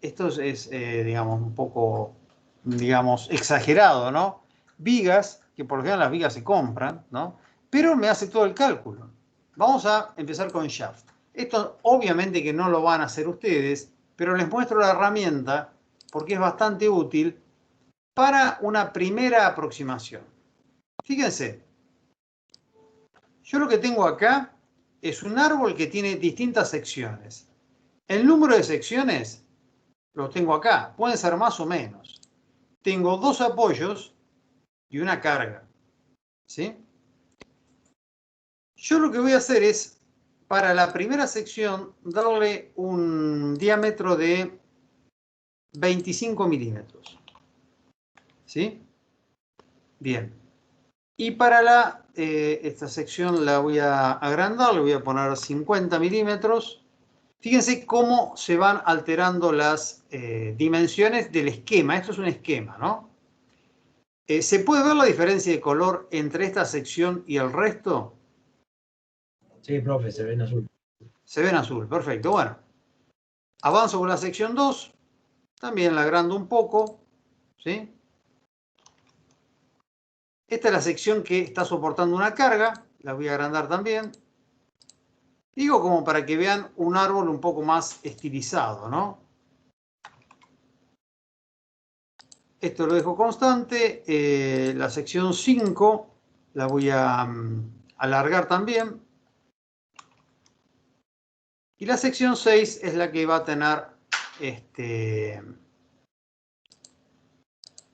esto es digamos, un poco, digamos, exagerado, ¿no? Vigas, que por lo general las vigas se compran, ¿no? Pero me hace todo el cálculo. Vamos a empezar con shaft. Esto obviamente que no lo van a hacer ustedes, pero les muestro la herramienta porque es bastante útil para una primera aproximación. Fíjense, yo lo que tengo acá es un árbol que tiene distintas secciones. El número de secciones lo tengo acá, pueden ser más o menos. Tengo 2 apoyos y una carga, ¿sí? Yo lo que voy a hacer es, para la primera sección, darle un diámetro de 25 milímetros, ¿sí? Bien. Y para esta sección la voy a agrandar, le voy a poner 50 milímetros. Fíjense cómo se van alterando las dimensiones del esquema. Esto es un esquema, ¿no? ¿Se puede ver la diferencia de color entre esta sección y el resto? Sí, profe, se ve en azul. Se ve en azul, perfecto. Bueno, avanzo con la sección 2. También la agrando un poco, ¿sí? Esta es la sección que está soportando una carga. La voy a agrandar también. Digo como para que vean un árbol un poco más estilizado, ¿no? Esto lo dejo constante. La sección 5 la voy a alargar también. Y la sección 6 es la que va a tener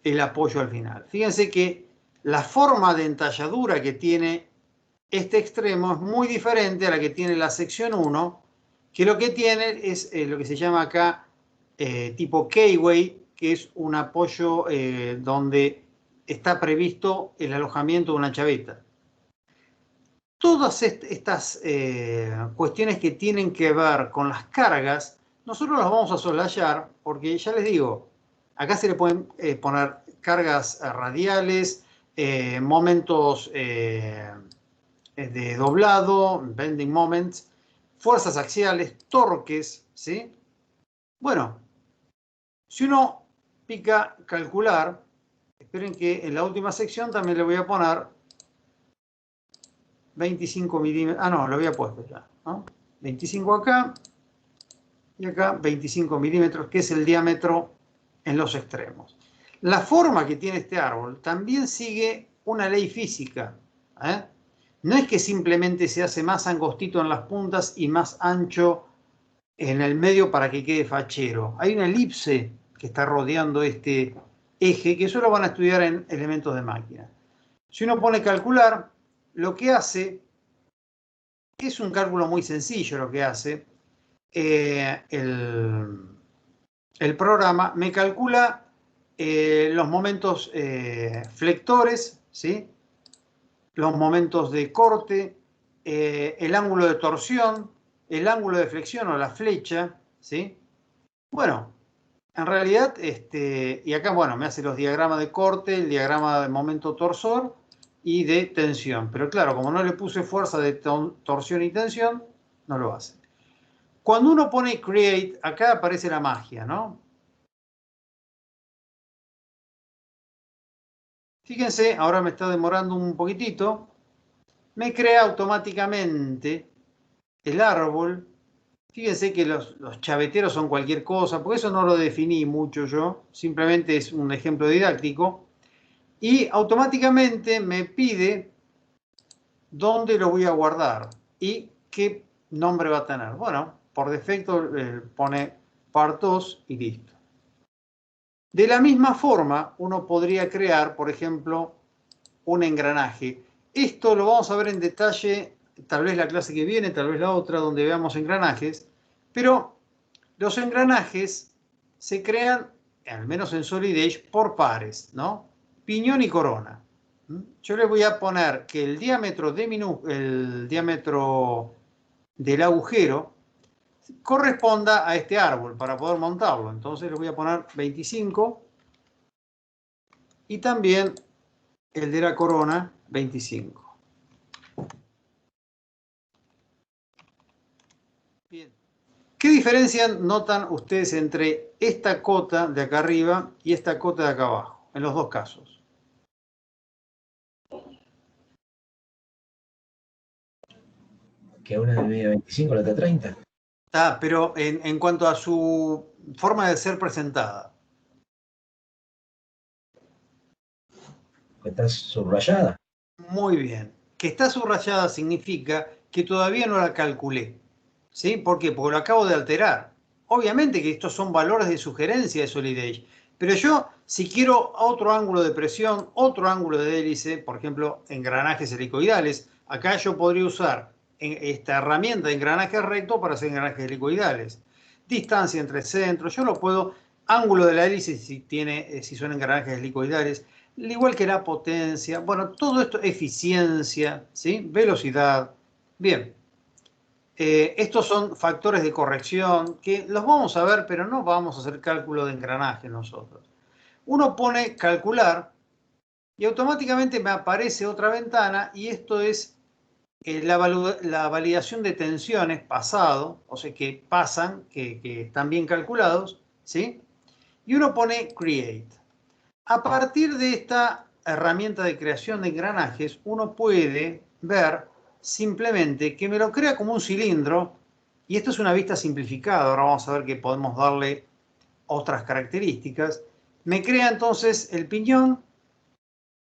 el apoyo al final. Fíjense que la forma de entalladura que tiene este extremo es muy diferente a la que tiene la sección 1, que lo que tiene es lo que se llama acá tipo K-Way, que es un apoyo donde está previsto el alojamiento de una chaveta. Todas estas cuestiones que tienen que ver con las cargas, nosotros las vamos a soslayar porque ya les digo, acá se le pueden poner cargas radiales, momentos de doblado, bending moments, fuerzas axiales, torques, ¿sí? Bueno, si uno pica calcular, esperen que en la última sección también le voy a poner 25 milímetros, no, lo había puesto ya, ¿no? 25 acá y acá 25 milímetros, que es el diámetro en los extremos. La forma que tiene este árbol también sigue una ley física, ¿eh? No es que simplemente se hace más angostito en las puntas y más ancho en el medio para que quede fachero. Hay una elipse que está rodeando este eje, que eso lo van a estudiar en elementos de máquina. Si uno pone calcular, lo que hace es un cálculo muy sencillo, lo que hace el programa. Me calcula los momentos flectores, ¿sí? Los momentos de corte, el ángulo de torsión, el ángulo de flexión o la flecha, ¿sí? Bueno, en realidad, y acá, bueno, me hace los diagramas de corte, el diagrama de momento torsor y de tensión. Pero claro, como no le puse fuerza de torsión y tensión, no lo hace. Cuando uno pone create, acá aparece la magia, ¿no? Fíjense, ahora me está demorando un poquitito. Me crea automáticamente el árbol. Fíjense que los chaveteros son cualquier cosa, porque eso no lo definí mucho yo, simplemente es un ejemplo didáctico. Y automáticamente me pide dónde lo voy a guardar y qué nombre va a tener. Bueno, por defecto pone part2 y listo. De la misma forma, uno podría crear, por ejemplo, un engranaje. Esto lo vamos a ver en detalle, tal vez la clase que viene, tal vez la otra, donde veamos engranajes. Pero los engranajes se crean, al menos en Solid Edge, por pares, ¿no? Piñón y corona. Yo le voy a poner que el diámetro del agujero corresponda a este árbol para poder montarlo. Entonces le voy a poner 25 y también el de la corona 25. Bien. ¿Qué diferencia notan ustedes entre esta cota de acá arriba y esta cota de acá abajo? En los dos casos. Que una mide 25, la otra 30. Ah, pero en cuanto a su forma de ser presentada. Que está subrayada. Muy bien. Que está subrayada significa que todavía no la calculé. ¿Sí? ¿Por qué? Porque lo acabo de alterar. Obviamente que estos son valores de sugerencia de Solid Edge. Pero yo, si quiero otro ángulo de presión, otro ángulo de hélice, por ejemplo, engranajes helicoidales, acá yo podría usar esta herramienta de engranajes rectos para hacer engranajes helicoidales. Distancia entre centros, yo lo puedo, ángulo de la hélice si son engranajes helicoidales, al igual que la potencia, bueno, todo esto, eficiencia, ¿sí? Velocidad. Bien. Estos son factores de corrección que los vamos a ver, pero no vamos a hacer cálculo de engranaje nosotros. Uno pone calcular y automáticamente me aparece otra ventana y esto es la validación de tensiones pasado, o sea que pasan, que están bien calculados, ¿sí? Y uno pone create. A partir de esta herramienta de creación de engranajes, uno puede ver simplemente que me lo crea como un cilindro, y esto es una vista simplificada, ahora vamos a ver que podemos darle otras características. Me crea entonces el piñón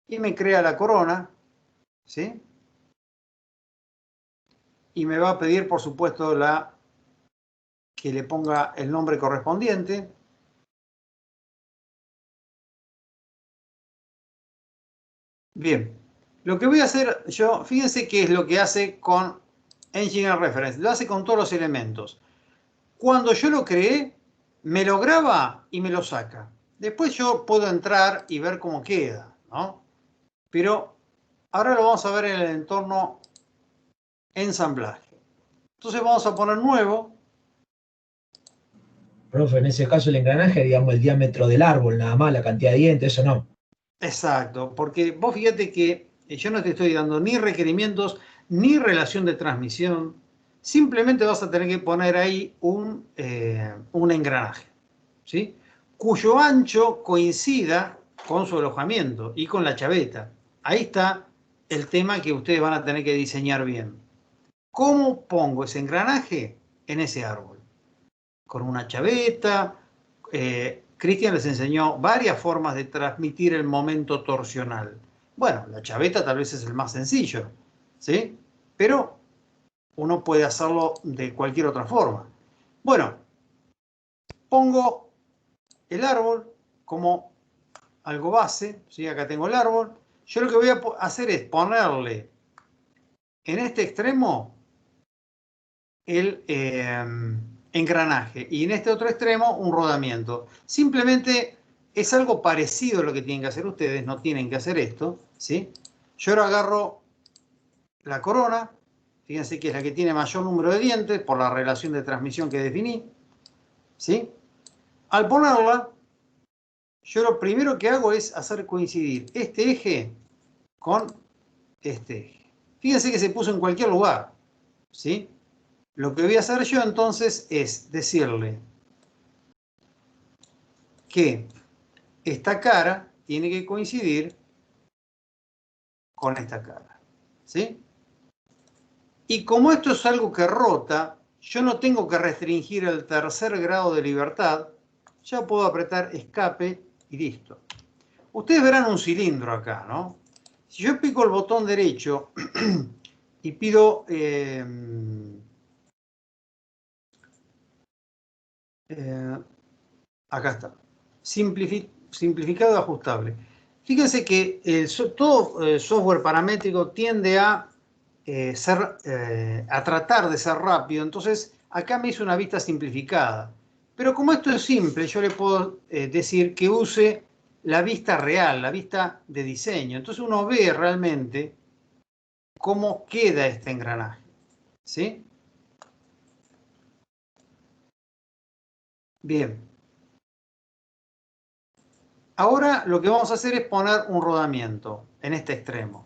y me crea la corona, ¿sí? Y me va a pedir, por supuesto, que le ponga el nombre correspondiente. Bien, lo que voy a hacer yo, fíjense qué es lo que hace con Engineer Reference, lo hace con todos los elementos. Cuando yo lo creé, me lo graba y me lo saca. Después yo puedo entrar y ver cómo queda, ¿no? Pero ahora lo vamos a ver en el entorno ensamblaje. Entonces vamos a poner nuevo. Profe, en ese caso el engranaje, digamos, el diámetro del árbol, nada más, la cantidad de dientes, eso no. Exacto, porque vos fíjate que yo no te estoy dando ni requerimientos ni relación de transmisión. Simplemente vas a tener que poner ahí un engranaje, ¿sí? Cuyo ancho coincida con su alojamiento y con la chaveta. Ahí está el tema que ustedes van a tener que diseñar bien. ¿Cómo pongo ese engranaje en ese árbol? Con una chaveta. Cristian les enseñó varias formas de transmitir el momento torsional. Bueno, la chaveta tal vez es el más sencillo, ¿sí? Pero uno puede hacerlo de cualquier otra forma. Bueno, pongo el árbol como algo base, ¿sí? Acá tengo el árbol. Yo lo que voy a hacer es ponerle en este extremo el engranaje y en este otro extremo un rodamiento. Simplemente es algo parecido a lo que tienen que hacer ustedes, no tienen que hacer esto, ¿sí? Yo ahora agarro la corona, fíjense que es la que tiene mayor número de dientes por la relación de transmisión que definí, ¿sí? Al ponerla, yo lo primero que hago es hacer coincidir este eje con este eje. Fíjense que se puso en cualquier lugar, ¿sí? Lo que voy a hacer yo entonces es decirle que esta cara tiene que coincidir con esta cara, ¿sí? Y como esto es algo que rota, yo no tengo que restringir el tercer grado de libertad, ya puedo apretar escape y listo. Ustedes verán un cilindro acá, ¿no? Si yo pico el botón derecho y pido acá está, simplificado y ajustable. Fíjense que todo software paramétrico tiende a tratar de ser rápido, entonces acá me hizo una vista simplificada. Pero como esto es simple, yo le puedo decir que use la vista real, la vista de diseño. Entonces uno ve realmente cómo queda este engranaje, ¿sí? Bien. Ahora lo que vamos a hacer es poner un rodamiento en este extremo.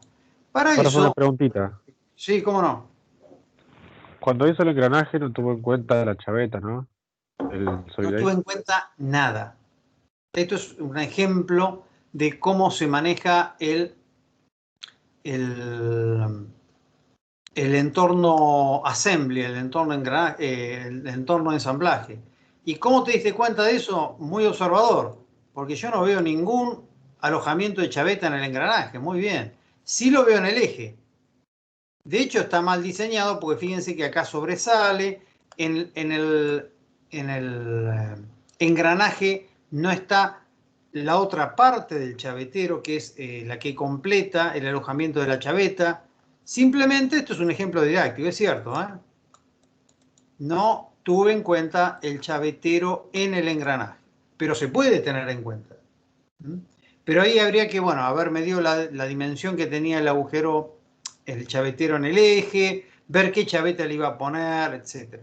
Para Ahora fue una eso... preguntita. Sí, cómo no. Cuando hizo el engranaje no tuvo en cuenta la chaveta, ¿no? El No Solid tuve Edge. en cuenta nada. Esto es un ejemplo de cómo se maneja el entorno assembly, el entorno de ensamblaje. ¿Y cómo te diste cuenta de eso? Muy observador, porque yo no veo ningún alojamiento de chaveta en el engranaje. Muy bien. Sí lo veo en el eje. De hecho, está mal diseñado porque fíjense que acá sobresale, en el engranaje no está la otra parte del chavetero, que es la que completa el alojamiento de la chaveta. Simplemente esto es un ejemplo didáctico, es cierto, ¿eh? No tuve en cuenta el chavetero en el engranaje, pero se puede tener en cuenta. Pero ahí habría que, bueno, haber medido la dimensión que tenía el agujero, el chavetero en el eje, ver qué chaveta le iba a poner, etc.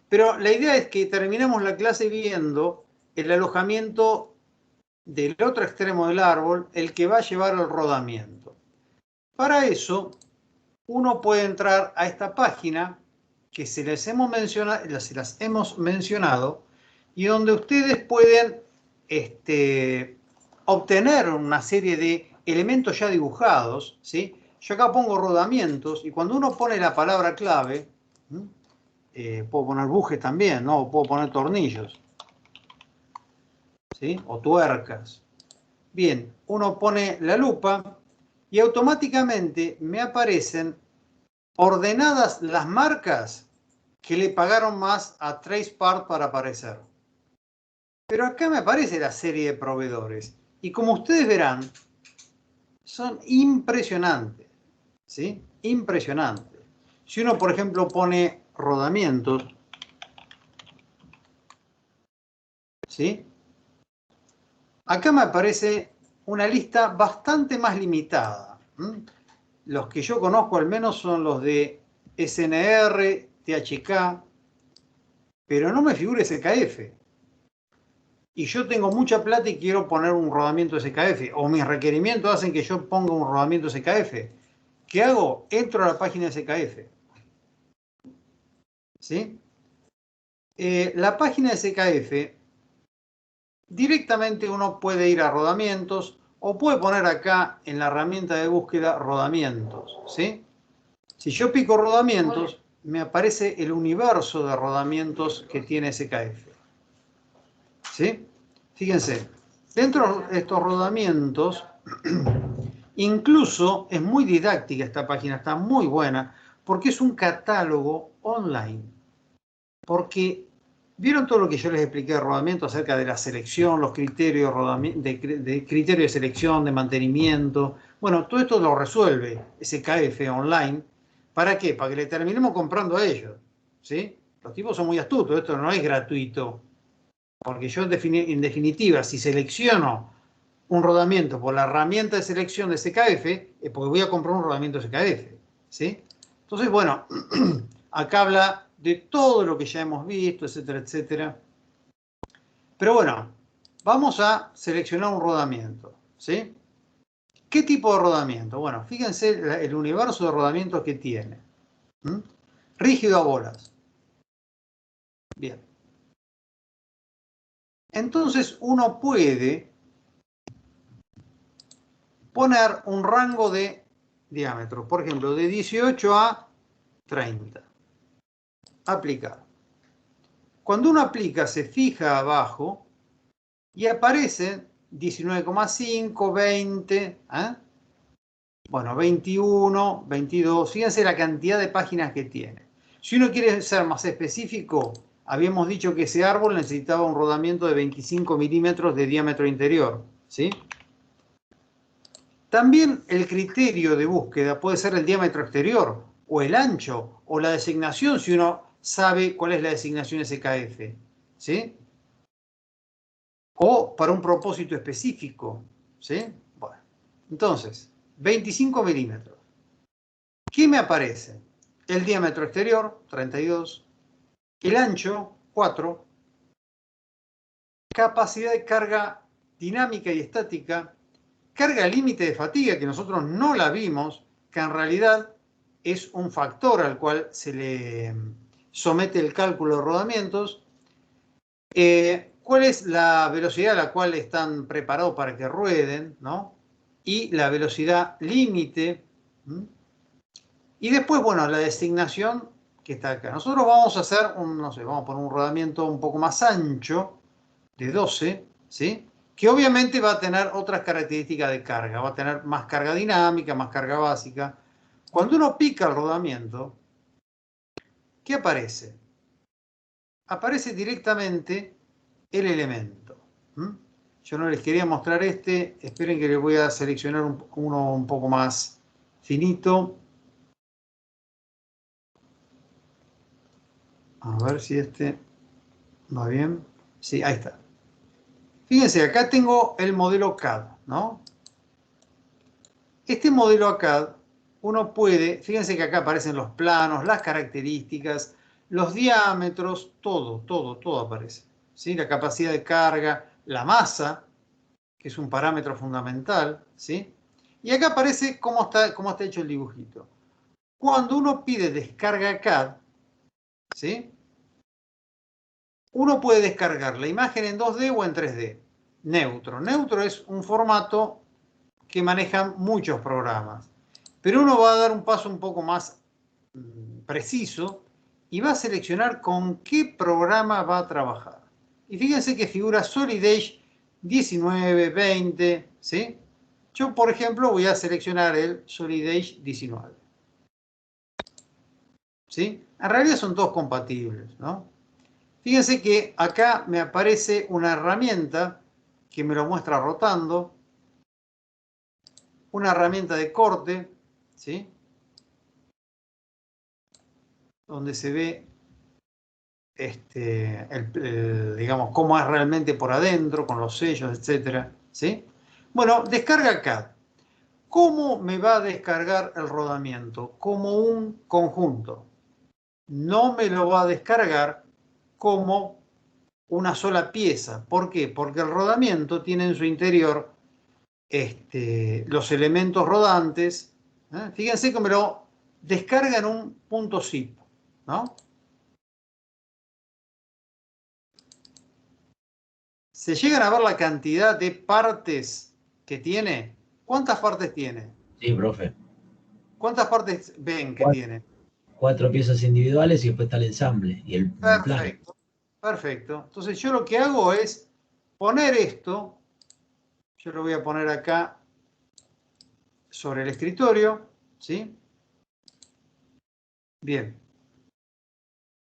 Pero la idea es que terminemos la clase viendo el alojamiento del otro extremo del árbol, el que va a llevar al rodamiento. Para eso, uno puede entrar a esta página que se las hemos mencionado y donde ustedes pueden obtener una serie de elementos ya dibujados, ¿sí? Yo acá pongo rodamientos y cuando uno pone la palabra clave, puedo poner bujes también, ¿no? Puedo poner tornillos, ¿sí? O tuercas. Bien, uno pone la lupa y automáticamente me aparecen ordenadas las marcas que le pagaron más a TracePart para aparecer. Pero acá me aparece la serie de proveedores. Y como ustedes verán, son impresionantes. ¿Sí? Impresionantes. Si uno, por ejemplo, pone rodamientos, ¿sí? Acá me aparece una lista bastante más limitada. Los que yo conozco al menos son los de SNR, THK, pero no me figura SKF. Y yo tengo mucha plata y quiero poner un rodamiento SKF, o mis requerimientos hacen que yo ponga un rodamiento SKF. ¿Qué hago? Entro a la página de SKF. ¿Sí? La página de SKF, directamente uno puede ir a rodamientos o puede poner acá en la herramienta de búsqueda rodamientos. ¿Sí? Si yo pico rodamientos, me aparece el universo de rodamientos que tiene SKF. ¿Sí? Fíjense, dentro de estos rodamientos, incluso es muy didáctica esta página, está muy buena, porque es un catálogo online. Porque, ¿vieron todo lo que yo les expliqué de rodamiento acerca de la selección, los criterios de criterio de selección, de mantenimiento? Bueno, todo esto lo resuelve SKF online. ¿Para qué? Para que le terminemos comprando a ellos. ¿Sí? Los tipos son muy astutos, esto no es gratuito. Porque yo, en definitiva, si selecciono un rodamiento por la herramienta de selección de SKF, es porque voy a comprar un rodamiento SKF. ¿Sí? Entonces, bueno, acá habla de todo lo que ya hemos visto, etcétera, etcétera. Pero bueno, vamos a seleccionar un rodamiento. ¿Sí? ¿Qué tipo de rodamiento? Bueno, fíjense el universo de rodamientos que tiene. Rígido a bolas. Bien. Entonces uno puede poner un rango de diámetro, por ejemplo, de 18 a 30. Aplicar. Cuando uno aplica, se fija abajo y aparece 19,5, 20, bueno, 21, 22. Fíjense la cantidad de páginas que tiene. Si uno quiere ser más específico, habíamos dicho que ese árbol necesitaba un rodamiento de 25 milímetros de diámetro interior, ¿sí? También el criterio de búsqueda puede ser el diámetro exterior, o el ancho, o la designación, si uno sabe cuál es la designación SKF, ¿sí? O para un propósito específico, ¿sí? Bueno, entonces, 25 milímetros. ¿Qué me aparece? El diámetro exterior, 32, el ancho, 4, capacidad de carga dinámica y estática, carga límite de fatiga, que nosotros no la vimos, que en realidad es un factor al cual se le somete el cálculo de rodamientos. ¿Cuál es la velocidad a la cual están preparados para que rueden, ¿no? Y la velocidad límite. Y después, bueno, la designación que está acá. Nosotros vamos a hacer no sé, vamos a poner un rodamiento un poco más ancho, de 12, ¿sí? Que obviamente va a tener otras características de carga. Va a tener más carga dinámica, más carga básica. Cuando uno pica el rodamiento, ¿qué aparece? Aparece directamente el elemento. Yo no les quería mostrar este. Esperen que les voy a seleccionar uno un poco más finito. A ver si este va bien. Sí, ahí está. Fíjense, acá tengo el modelo CAD, ¿no? Este modelo CAD, uno puede, fíjense que acá aparecen los planos, las características, los diámetros, todo aparece. ¿Sí? La capacidad de carga, la masa, que es un parámetro fundamental, ¿sí? Y acá aparece cómo está hecho el dibujito. Cuando uno pide descarga CAD, ¿sí? Uno puede descargar la imagen en 2D o en 3D. Neutro. Neutro es un formato que manejan muchos programas. Pero uno va a dar un paso un poco más preciso y va a seleccionar con qué programa va a trabajar. Y fíjense que figura Solid Edge 19, 20, ¿sí? Yo, por ejemplo, voy a seleccionar el Solid Edge 19. ¿Sí? En realidad son todos compatibles, ¿no? Fíjense que acá me aparece una herramienta que me lo muestra rotando, una herramienta de corte, ¿sí? Donde se ve, digamos, cómo es realmente por adentro, con los sellos, etcétera, ¿sí? Bueno, descarga CAD. ¿Cómo me va a descargar el rodamiento? Como un conjunto. No me lo va a descargar como una sola pieza. ¿Por qué? Porque el rodamiento tiene en su interior los elementos rodantes. Fíjense que me lo descarga en un punto zip, ¿no? ¿Se llegan a ver la cantidad de partes que tiene? ¿Cuántas partes tiene? Sí, profe. ¿Cuántas partes ven que tiene? 4 piezas individuales y después está el ensamble y el plano. Perfecto, perfecto. Entonces yo lo que hago es poner esto, yo lo voy a poner acá sobre el escritorio, ¿sí? Bien.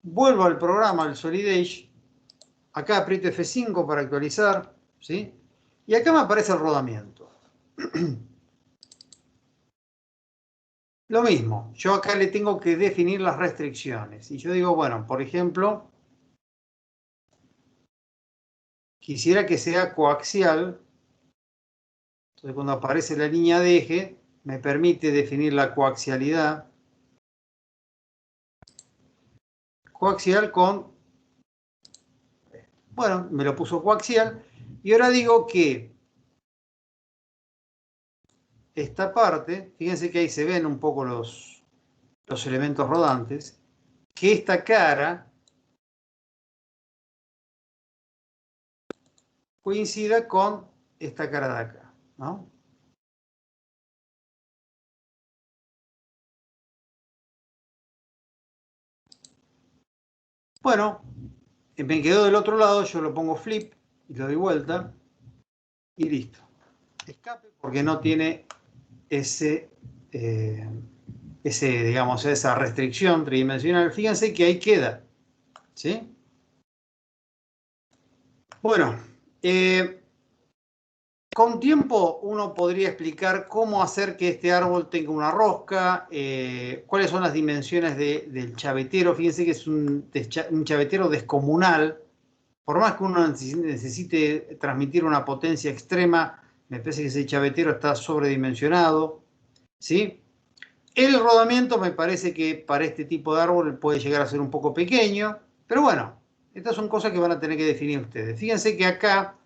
Vuelvo al programa, al Solid Edge. Acá aprieto F5 para actualizar, ¿sí? Y acá me aparece el rodamiento. Lo mismo, yo acá le tengo que definir las restricciones. Y yo digo, bueno, por ejemplo, quisiera que sea coaxial. Entonces, cuando aparece la línea de eje, me permite definir la coaxialidad. Coaxial con, bueno, me lo puso coaxial. Y ahora digo que esta parte, fíjense que ahí se ven un poco los elementos rodantes, que esta cara coincida con esta cara de acá, ¿no? Bueno, me quedó del otro lado, yo lo pongo flip y lo doy vuelta y listo. Escape porque no tiene digamos, esa restricción tridimensional. Fíjense que ahí queda, ¿sí? Bueno, con tiempo uno podría explicar cómo hacer que este árbol tenga una rosca, cuáles son las dimensiones del chavetero. Fíjense que es un chavetero descomunal. Por más que uno necesite transmitir una potencia extrema, me parece que ese chavetero está sobredimensionado, ¿sí? El rodamiento me parece que para este tipo de árbol puede llegar a ser un poco pequeño, pero bueno, estas son cosas que van a tener que definir ustedes. Fíjense que acá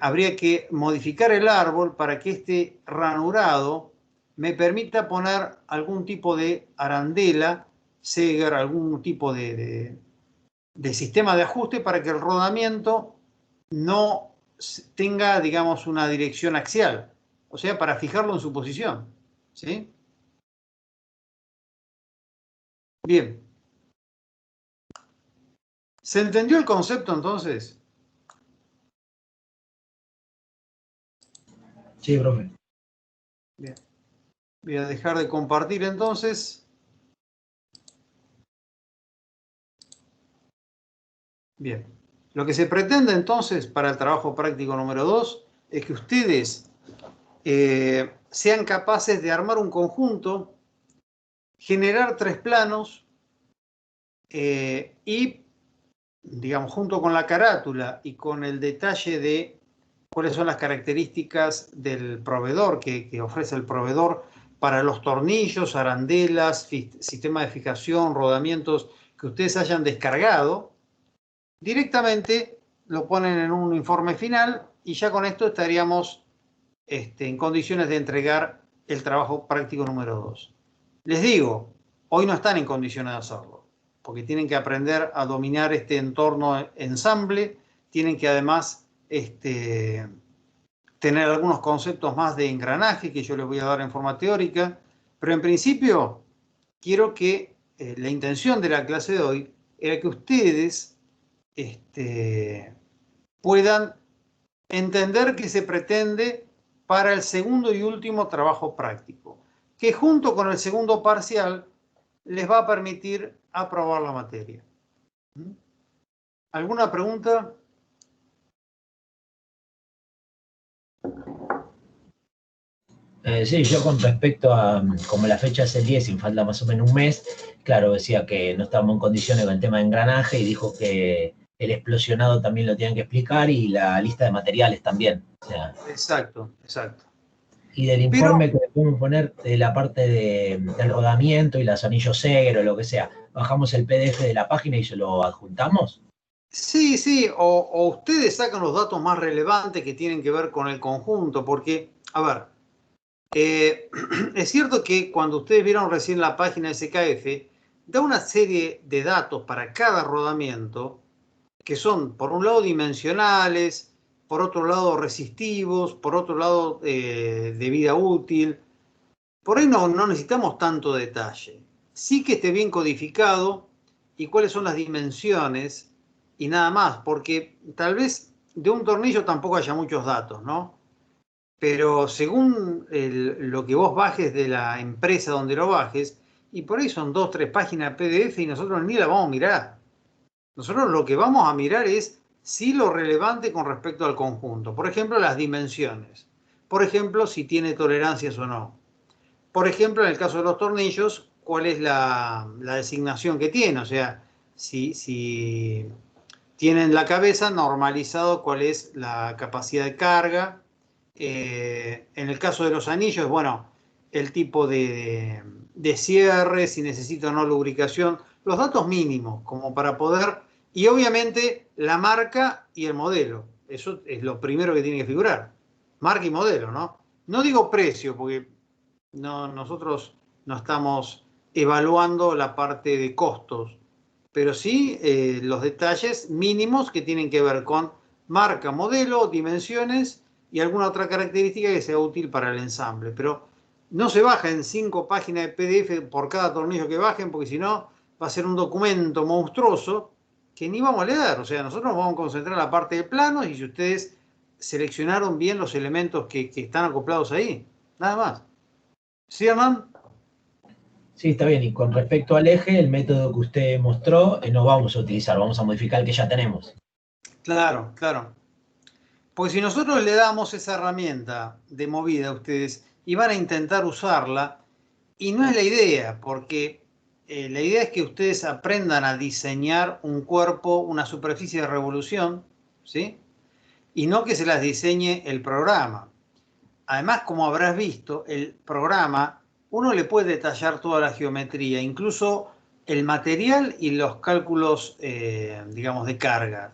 habría que modificar el árbol para que este ranurado me permita poner algún tipo de arandela, Seger, algún tipo de sistema de ajuste para que el rodamiento no tenga, digamos, una dirección axial, o sea, para fijarlo en su posición, ¿sí? Bien. ¿Se entendió el concepto entonces? Sí, profe. Bien. Voy a dejar de compartir entonces. Bien. Lo que se pretende entonces para el trabajo práctico número 2 es que ustedes sean capaces de armar un conjunto, generar 3 planos y, digamos, junto con la carátula y con el detalle de cuáles son las características del proveedor que ofrece el proveedor para los tornillos, arandelas, sistema de fijación, rodamientos que ustedes hayan descargado, directamente lo ponen en un informe final y ya con esto estaríamos en condiciones de entregar el trabajo práctico número 2. Les digo, hoy no están en condiciones de hacerlo, porque tienen que aprender a dominar este entorno ensamble, tienen que además tener algunos conceptos más de engranaje que yo les voy a dar en forma teórica, pero en principio quiero que la intención de la clase de hoy era que ustedes puedan entender qué se pretende para el segundo y último trabajo práctico, que junto con el segundo parcial les va a permitir aprobar la materia. ¿Alguna pregunta? Sí, yo con respecto a, como la fecha es el 10 y falta más o menos un mes, claro, decía que no estábamos en condiciones con el tema de engranaje y dijo que el explosionado también lo tienen que explicar y la lista de materiales también. O sea, exacto, exacto. Y del informe que le podemos poner de la parte del rodamiento y los anillos Seger o lo que sea, bajamos el PDF de la página y se lo adjuntamos. Sí, sí, o ustedes sacan los datos más relevantes que tienen que ver con el conjunto, porque, a ver, es cierto que cuando ustedes vieron recién la página de SKF, da una serie de datos para cada rodamiento que son, por un lado, dimensionales, por otro lado, resistivos, por otro lado, de vida útil. Por ahí no necesitamos tanto detalle. Sí que esté bien codificado y cuáles son las dimensiones y nada más, porque tal vez de un tornillo tampoco haya muchos datos, ¿no? Pero según lo que vos bajes de la empresa donde lo bajes, y por ahí son 2 o 3 páginas PDF y nosotros ni la vamos a mirar. Nosotros lo que vamos a mirar es si lo relevante con respecto al conjunto. Por ejemplo, las dimensiones. Por ejemplo, si tiene tolerancias o no. Por ejemplo, en el caso de los tornillos, cuál es la designación que tiene. O sea, si tienen la cabeza normalizado, cuál es la capacidad de carga. En el caso de los anillos, bueno, el tipo de cierre, si necesita o no lubricación, los datos mínimos como para poder, y obviamente la marca y el modelo. Eso es lo primero que tiene que figurar. Marca y modelo, ¿no? No digo precio, porque nosotros no estamos evaluando la parte de costos, pero sí los detalles mínimos que tienen que ver con marca, modelo, dimensiones y alguna otra característica que sea útil para el ensamble. Pero no se baja en 5 páginas de PDF por cada tornillo que bajen, porque si no, va a ser un documento monstruoso que ni vamos a leer. O sea, nosotros nos vamos a concentrar en la parte de planos y si ustedes seleccionaron bien los elementos que están acoplados ahí. Nada más. ¿Sí, Hernán? Sí, está bien. Y con respecto al eje, el método que usted mostró, no vamos a utilizar, vamos a modificar el que ya tenemos. Claro, claro. Porque si nosotros le damos esa herramienta de movida a ustedes y van a intentar usarla, y no es la idea, porque la idea es que ustedes aprendan a diseñar un cuerpo, una superficie de revolución, ¿sí? Y no que se las diseñe el programa. Además, como habrás visto, el programa, uno le puede detallar toda la geometría, incluso el material y los cálculos, digamos, de carga.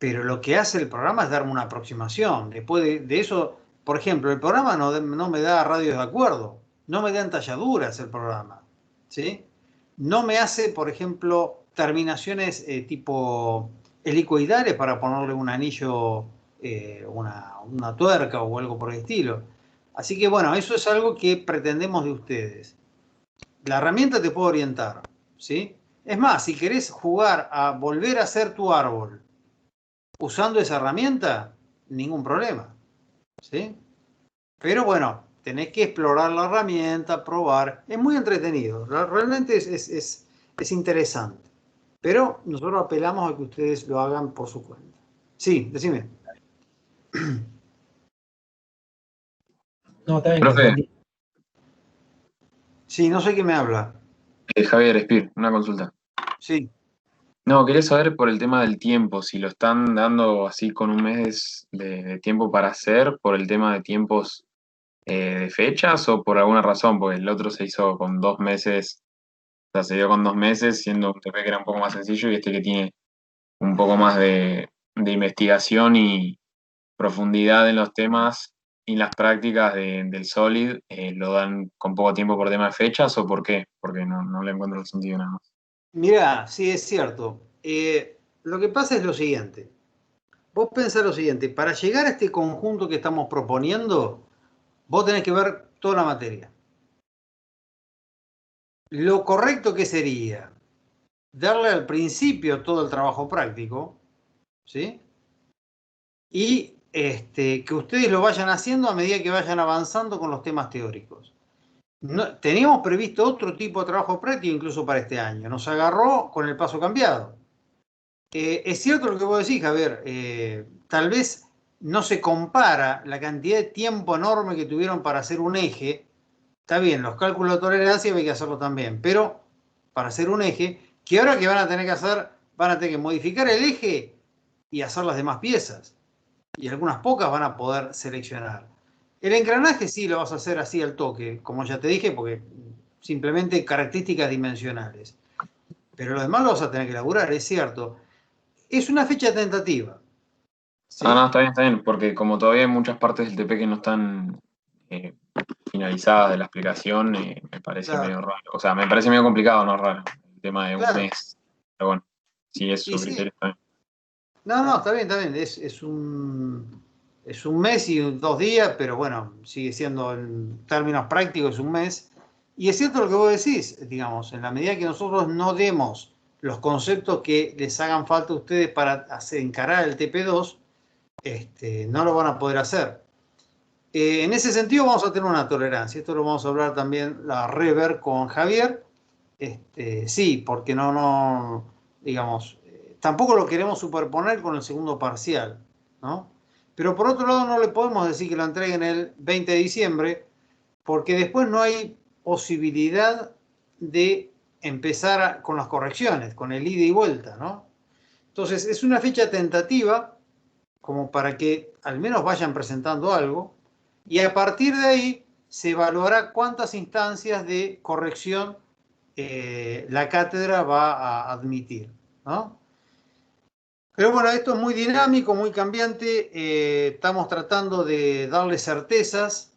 Pero lo que hace el programa es darme una aproximación. Después de eso, por ejemplo, el programa no me da radios de acuerdo, no me da entalladuras el programa, ¿sí? No me hace, por ejemplo, terminaciones tipo helicoidales para ponerle un anillo, una tuerca o algo por el estilo. Así que bueno, eso es algo que pretendemos de ustedes. La herramienta te puede orientar, ¿sí? Es más, si querés jugar a volver a hacer tu árbol usando esa herramienta, ningún problema, ¿sí? Pero bueno, tenés que explorar la herramienta, probar. Es muy entretenido, realmente es interesante. Pero nosotros apelamos a que ustedes lo hagan por su cuenta. Sí, decime. No, está bien. Profe, Sí, no sé quién me habla. Javier Espir, una consulta. Sí. No, quería saber por el tema del tiempo, si lo están dando así con un mes de tiempo para hacer, por el tema de tiempos de fechas o por alguna razón, porque el otro se hizo con 2 meses, o sea, se dio con 2 meses, siendo un TP que era un poco más sencillo y este que tiene un poco más de investigación y profundidad en los temas y las prácticas del Solid, ¿lo dan con poco tiempo por tema de fechas o por qué? Porque no le encuentro el sentido nada más. Mirá, sí es cierto. Lo que pasa es lo siguiente. Vos pensás lo siguiente, para llegar a este conjunto que estamos proponiendo, vos tenés que ver toda la materia. Lo correcto que sería darle al principio todo el trabajo práctico, ¿sí? Y que ustedes lo vayan haciendo a medida que vayan avanzando con los temas teóricos. Teníamos previsto otro tipo de trabajo práctico incluso para este año. Nos agarró con el paso cambiado. Es cierto lo que vos decís, Javier. Tal vez no se compara la cantidad de tiempo enorme que tuvieron para hacer un eje. Está bien, los cálculos de tolerancia hay que hacerlo también, pero para hacer un eje, que ahora que van a tener que hacer, van a tener que modificar el eje y hacer las demás piezas. Y algunas pocas van a poder seleccionar. El engranaje sí lo vas a hacer así al toque, como ya te dije, porque simplemente características dimensionales. Pero lo demás lo vas a tener que elaborar, es cierto. Es una fecha tentativa. ¿Sí? Ah, no, está bien, porque como todavía hay muchas partes del TP que no están finalizadas de la explicación, me parece Claro. medio raro. O sea, me parece medio complicado, no raro, el tema de un Claro. mes. Pero bueno, si es su Y sí. criterio, está bien. No, está bien, está bien. Es un mes y 2 días, pero bueno, sigue siendo en términos prácticos un mes. Y es cierto lo que vos decís, digamos, en la medida que nosotros no demos los conceptos que les hagan falta a ustedes para encarar el TP2, no lo van a poder hacer. En ese sentido vamos a tener una tolerancia. Esto lo vamos a hablar también, la rever con Javier. Sí, porque no, digamos, tampoco lo queremos superponer con el segundo parcial, ¿no? Pero por otro lado no le podemos decir que lo entreguen el 20 de diciembre, porque después no hay posibilidad de empezar con las correcciones, con el ida y vuelta, ¿no? Entonces es una fecha tentativa, como para que al menos vayan presentando algo, y a partir de ahí se evaluará cuántas instancias de corrección la cátedra va a admitir, ¿no? Pero bueno, esto es muy dinámico, muy cambiante. Estamos tratando de darle certezas,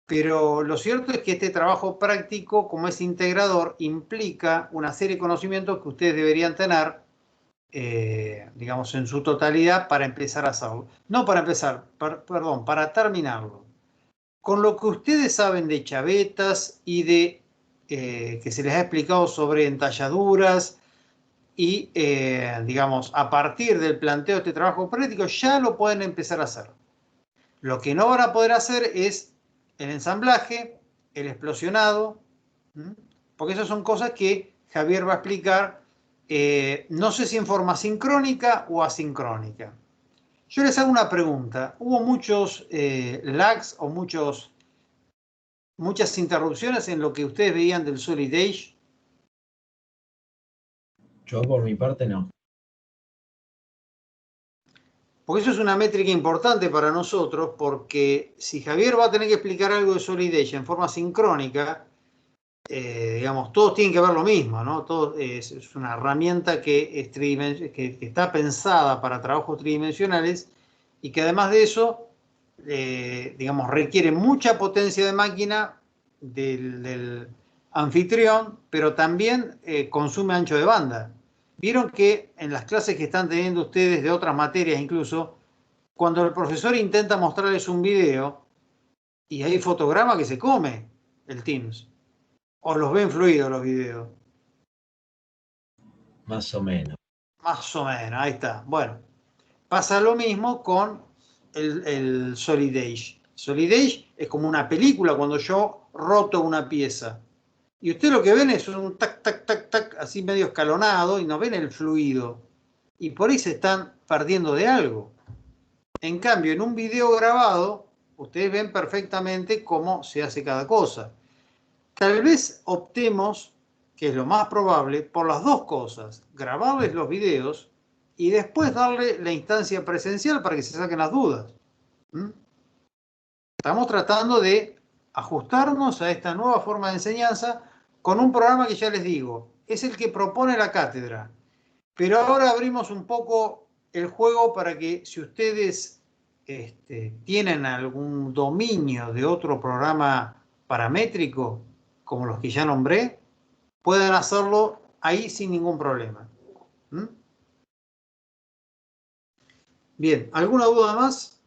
pero lo cierto es que este trabajo práctico, como es integrador, implica una serie de conocimientos que ustedes deberían tener, digamos, en su totalidad para empezar a hacerlo. No para empezar, perdón, para terminarlo. Con lo que ustedes saben de chavetas y de que se les ha explicado sobre entalladuras y, digamos, a partir del planteo de este trabajo práctico ya lo pueden empezar a hacer. Lo que no van a poder hacer es el ensamblaje, el explosionado, porque esas son cosas que Javier va a explicar, no sé si en forma sincrónica o asincrónica. Yo les hago una pregunta. ¿Hubo muchos lags o muchas interrupciones en lo que ustedes veían del Solid Age? Yo por mi parte no. Porque eso es una métrica importante para nosotros, porque si Javier va a tener que explicar algo de Solid Age en forma sincrónica, digamos, todos tienen que ver lo mismo, ¿no? Es una herramienta que está pensada para trabajos tridimensionales y que además de eso, digamos, requiere mucha potencia de máquina del anfitrión, pero también consume ancho de banda. Vieron que en las clases que están teniendo ustedes de otras materias incluso, cuando el profesor intenta mostrarles un video y hay fotograma que se come el Teams, o los ven fluidos los videos. Más o menos. Más o menos, ahí está. Bueno, pasa lo mismo con el Solid Age. Solid Age es como una película cuando yo roto una pieza. Y usted lo que ven es un tac, tac, tac, tac, así medio escalonado y no ven el fluido. Y por ahí se están perdiendo de algo. En cambio, en un video grabado, ustedes ven perfectamente cómo se hace cada cosa. Tal vez optemos, que es lo más probable, por las dos cosas. Grabarles los videos y después darle la instancia presencial para que se saquen las dudas. Estamos tratando de ajustarnos a esta nueva forma de enseñanza con un programa que ya les digo, es el que propone la cátedra. Pero ahora abrimos un poco el juego para que si ustedes tienen algún dominio de otro programa paramétrico, como los que ya nombré, puedan hacerlo ahí sin ningún problema. Bien, ¿alguna duda más?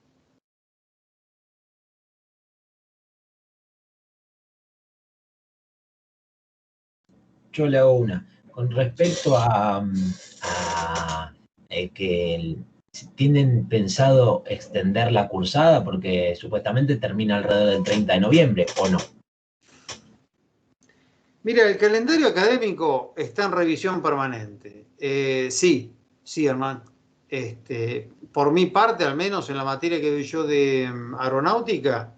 Yo le hago una. Con respecto a que tienen pensado extender la cursada porque supuestamente termina alrededor del 30 de noviembre, ¿o no? Mira, el calendario académico está en revisión permanente. Sí, hermano. Por mi parte, al menos en la materia que doy yo de aeronáutica,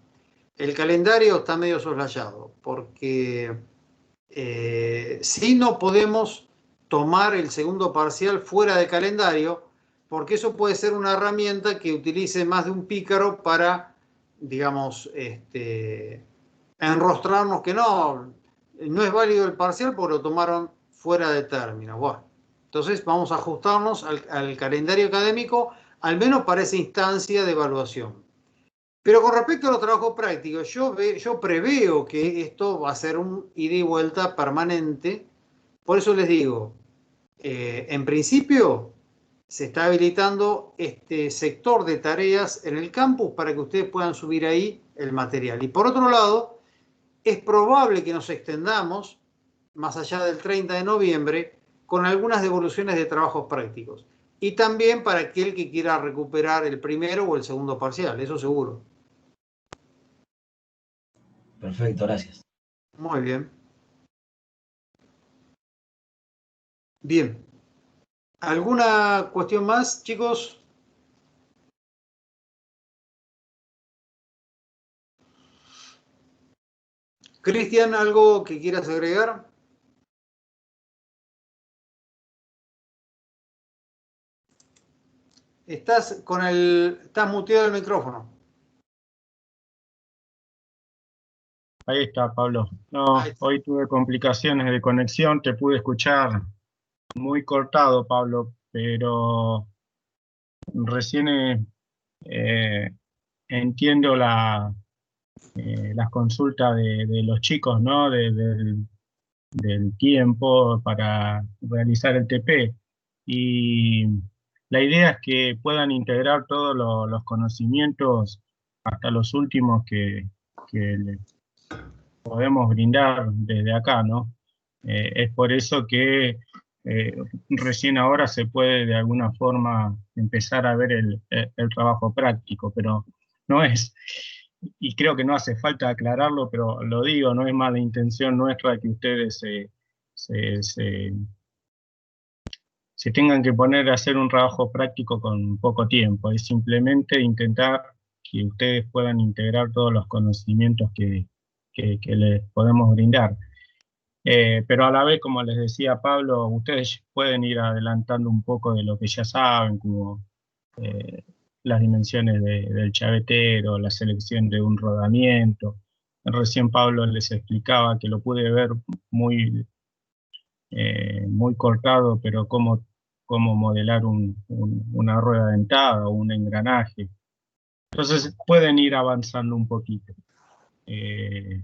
el calendario está medio soslayado, porque sí no podemos tomar el segundo parcial fuera de calendario, porque eso puede ser una herramienta que utilice más de un pícaro para, digamos, enrostrarnos que no es válido el parcial porque lo tomaron fuera de término. Bueno, entonces vamos a ajustarnos al calendario académico, al menos para esa instancia de evaluación. Pero con respecto a los trabajos prácticos, yo preveo que esto va a ser un ida y vuelta permanente. Por eso les digo, en principio se está habilitando este sector de tareas en el campus para que ustedes puedan subir ahí el material. Y por otro lado, es probable que nos extendamos más allá del 30 de noviembre con algunas devoluciones de trabajos prácticos. Y también para aquel que quiera recuperar el primero o el segundo parcial, eso seguro. Perfecto, gracias. Muy bien. Bien. ¿Alguna cuestión más, chicos? Cristian, ¿algo que quieras agregar? Estás muteado el micrófono. Ahí está, Pablo. No, hoy tuve complicaciones de conexión, te pude escuchar muy cortado, Pablo, pero recién entiendo las consultas de los chicos, ¿no? Del tiempo para realizar el TP. Y la idea es que puedan integrar todos los conocimientos hasta los últimos que podemos brindar desde acá, ¿no? Es por eso que recién ahora se puede de alguna forma empezar a ver el trabajo práctico, pero no es, y creo que no hace falta aclararlo, pero lo digo, no es mala intención nuestra que ustedes se, se- se tengan que poner a hacer un trabajo práctico con poco tiempo, es simplemente intentar que ustedes puedan integrar todos los conocimientos que les podemos brindar. Pero a la vez, como les decía Pablo, ustedes pueden ir adelantando un poco de lo que ya saben, como eh, las dimensiones del chavetero, la selección de un rodamiento. Recién Pablo les explicaba que lo pude ver muy, muy cortado, pero cómo modelar una rueda dentada o un engranaje. Entonces pueden ir avanzando un poquito. Eh,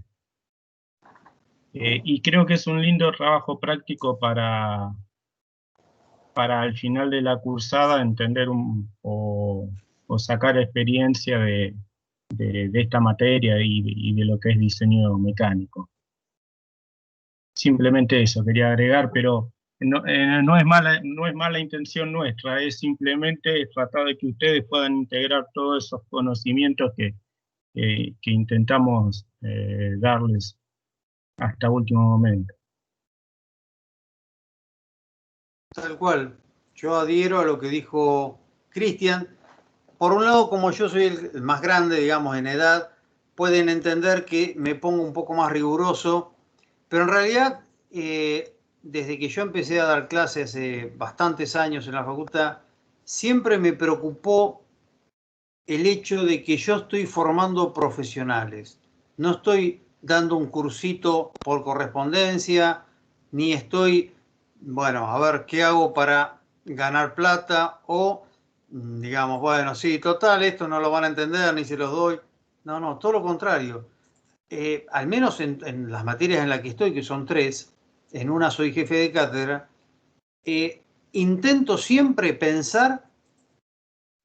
y creo que es un lindo trabajo práctico para al final de la cursada entender o sacar experiencia de esta materia y de lo que es diseño mecánico. Simplemente eso quería agregar, pero no es mala intención nuestra, es simplemente tratar de que ustedes puedan integrar todos esos conocimientos que intentamos darles hasta último momento. Tal cual. Yo adhiero a lo que dijo Cristian. Por un lado, como yo soy el más grande, digamos, en edad, pueden entender que me pongo un poco más riguroso, pero en realidad, desde que yo empecé a dar clases hace bastantes años en la facultad, siempre me preocupó el hecho de que yo estoy formando profesionales. No estoy dando un cursito por correspondencia, ni estoy, bueno, a ver qué hago para ganar plata o, digamos, bueno, sí, total, esto no lo van a entender ni se los doy. No, no, todo lo contrario. Al menos en las materias en las que estoy, que son 3, en una soy jefe de cátedra, intento siempre pensar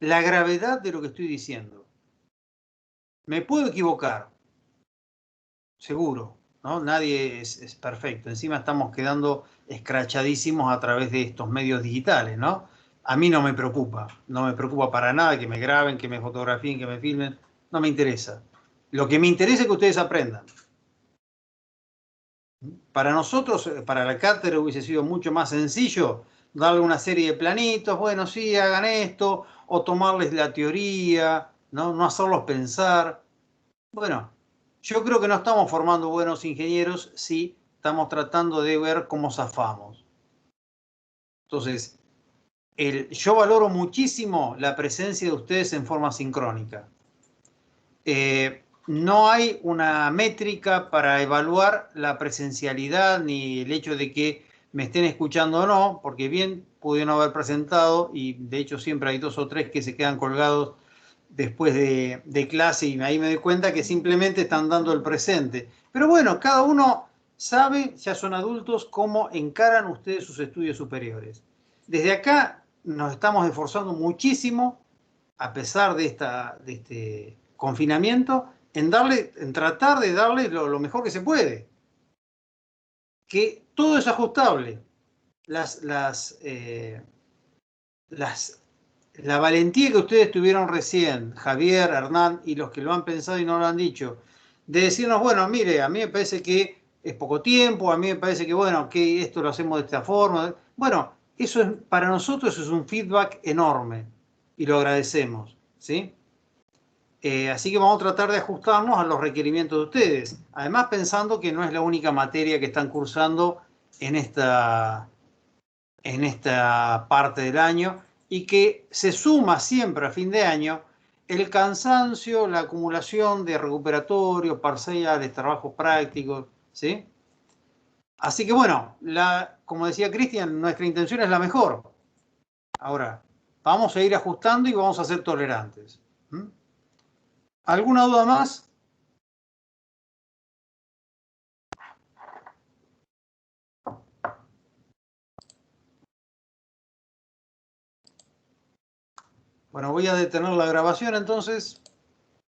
la gravedad de lo que estoy diciendo. Me puedo equivocar, seguro, ¿no? Nadie es perfecto. Encima estamos quedando escrachadísimos a través de estos medios digitales, ¿no? A mí no me preocupa para nada que me graben, que me fotografíen, que me filmen, no me interesa. Lo que me interesa es que ustedes aprendan. Para nosotros, para la cátedra hubiese sido mucho más sencillo darle una serie de planitos, bueno, sí, hagan esto, o tomarles la teoría, ¿no? No hacerlos pensar. Bueno, yo creo que no estamos formando buenos ingenieros si estamos tratando de ver cómo zafamos. Entonces, yo valoro muchísimo la presencia de ustedes en forma sincrónica. No hay una métrica para evaluar la presencialidad ni el hecho de que me estén escuchando o no, porque bien pudieron haber presentado y de hecho siempre hay 2 o 3 que se quedan colgados después de clase y ahí me doy cuenta que simplemente están dando el presente. Pero bueno, cada uno sabe, ya son adultos, cómo encaran ustedes sus estudios superiores. Desde acá nos estamos esforzando muchísimo, a pesar de este confinamiento, en tratar de darles lo mejor que se puede. Que todo es ajustable. La valentía que ustedes tuvieron recién, Javier, Hernán y los que lo han pensado y no lo han dicho, de decirnos, bueno, mire, a mí me parece que es poco tiempo, a mí me parece que, bueno, que esto lo hacemos de esta forma. Bueno, eso es, para nosotros es un feedback enorme y lo agradecemos, ¿sí? Así que vamos a tratar de ajustarnos a los requerimientos de ustedes. Además, pensando que no es la única materia que están cursando en esta parte del año y que se suma siempre a fin de año el cansancio, la acumulación de recuperatorios, parciales, trabajos prácticos, ¿sí? Así que bueno, como decía Cristian, nuestra intención es la mejor. Ahora, vamos a ir ajustando y vamos a ser tolerantes. ¿Alguna duda más? Bueno, voy a detener la grabación entonces.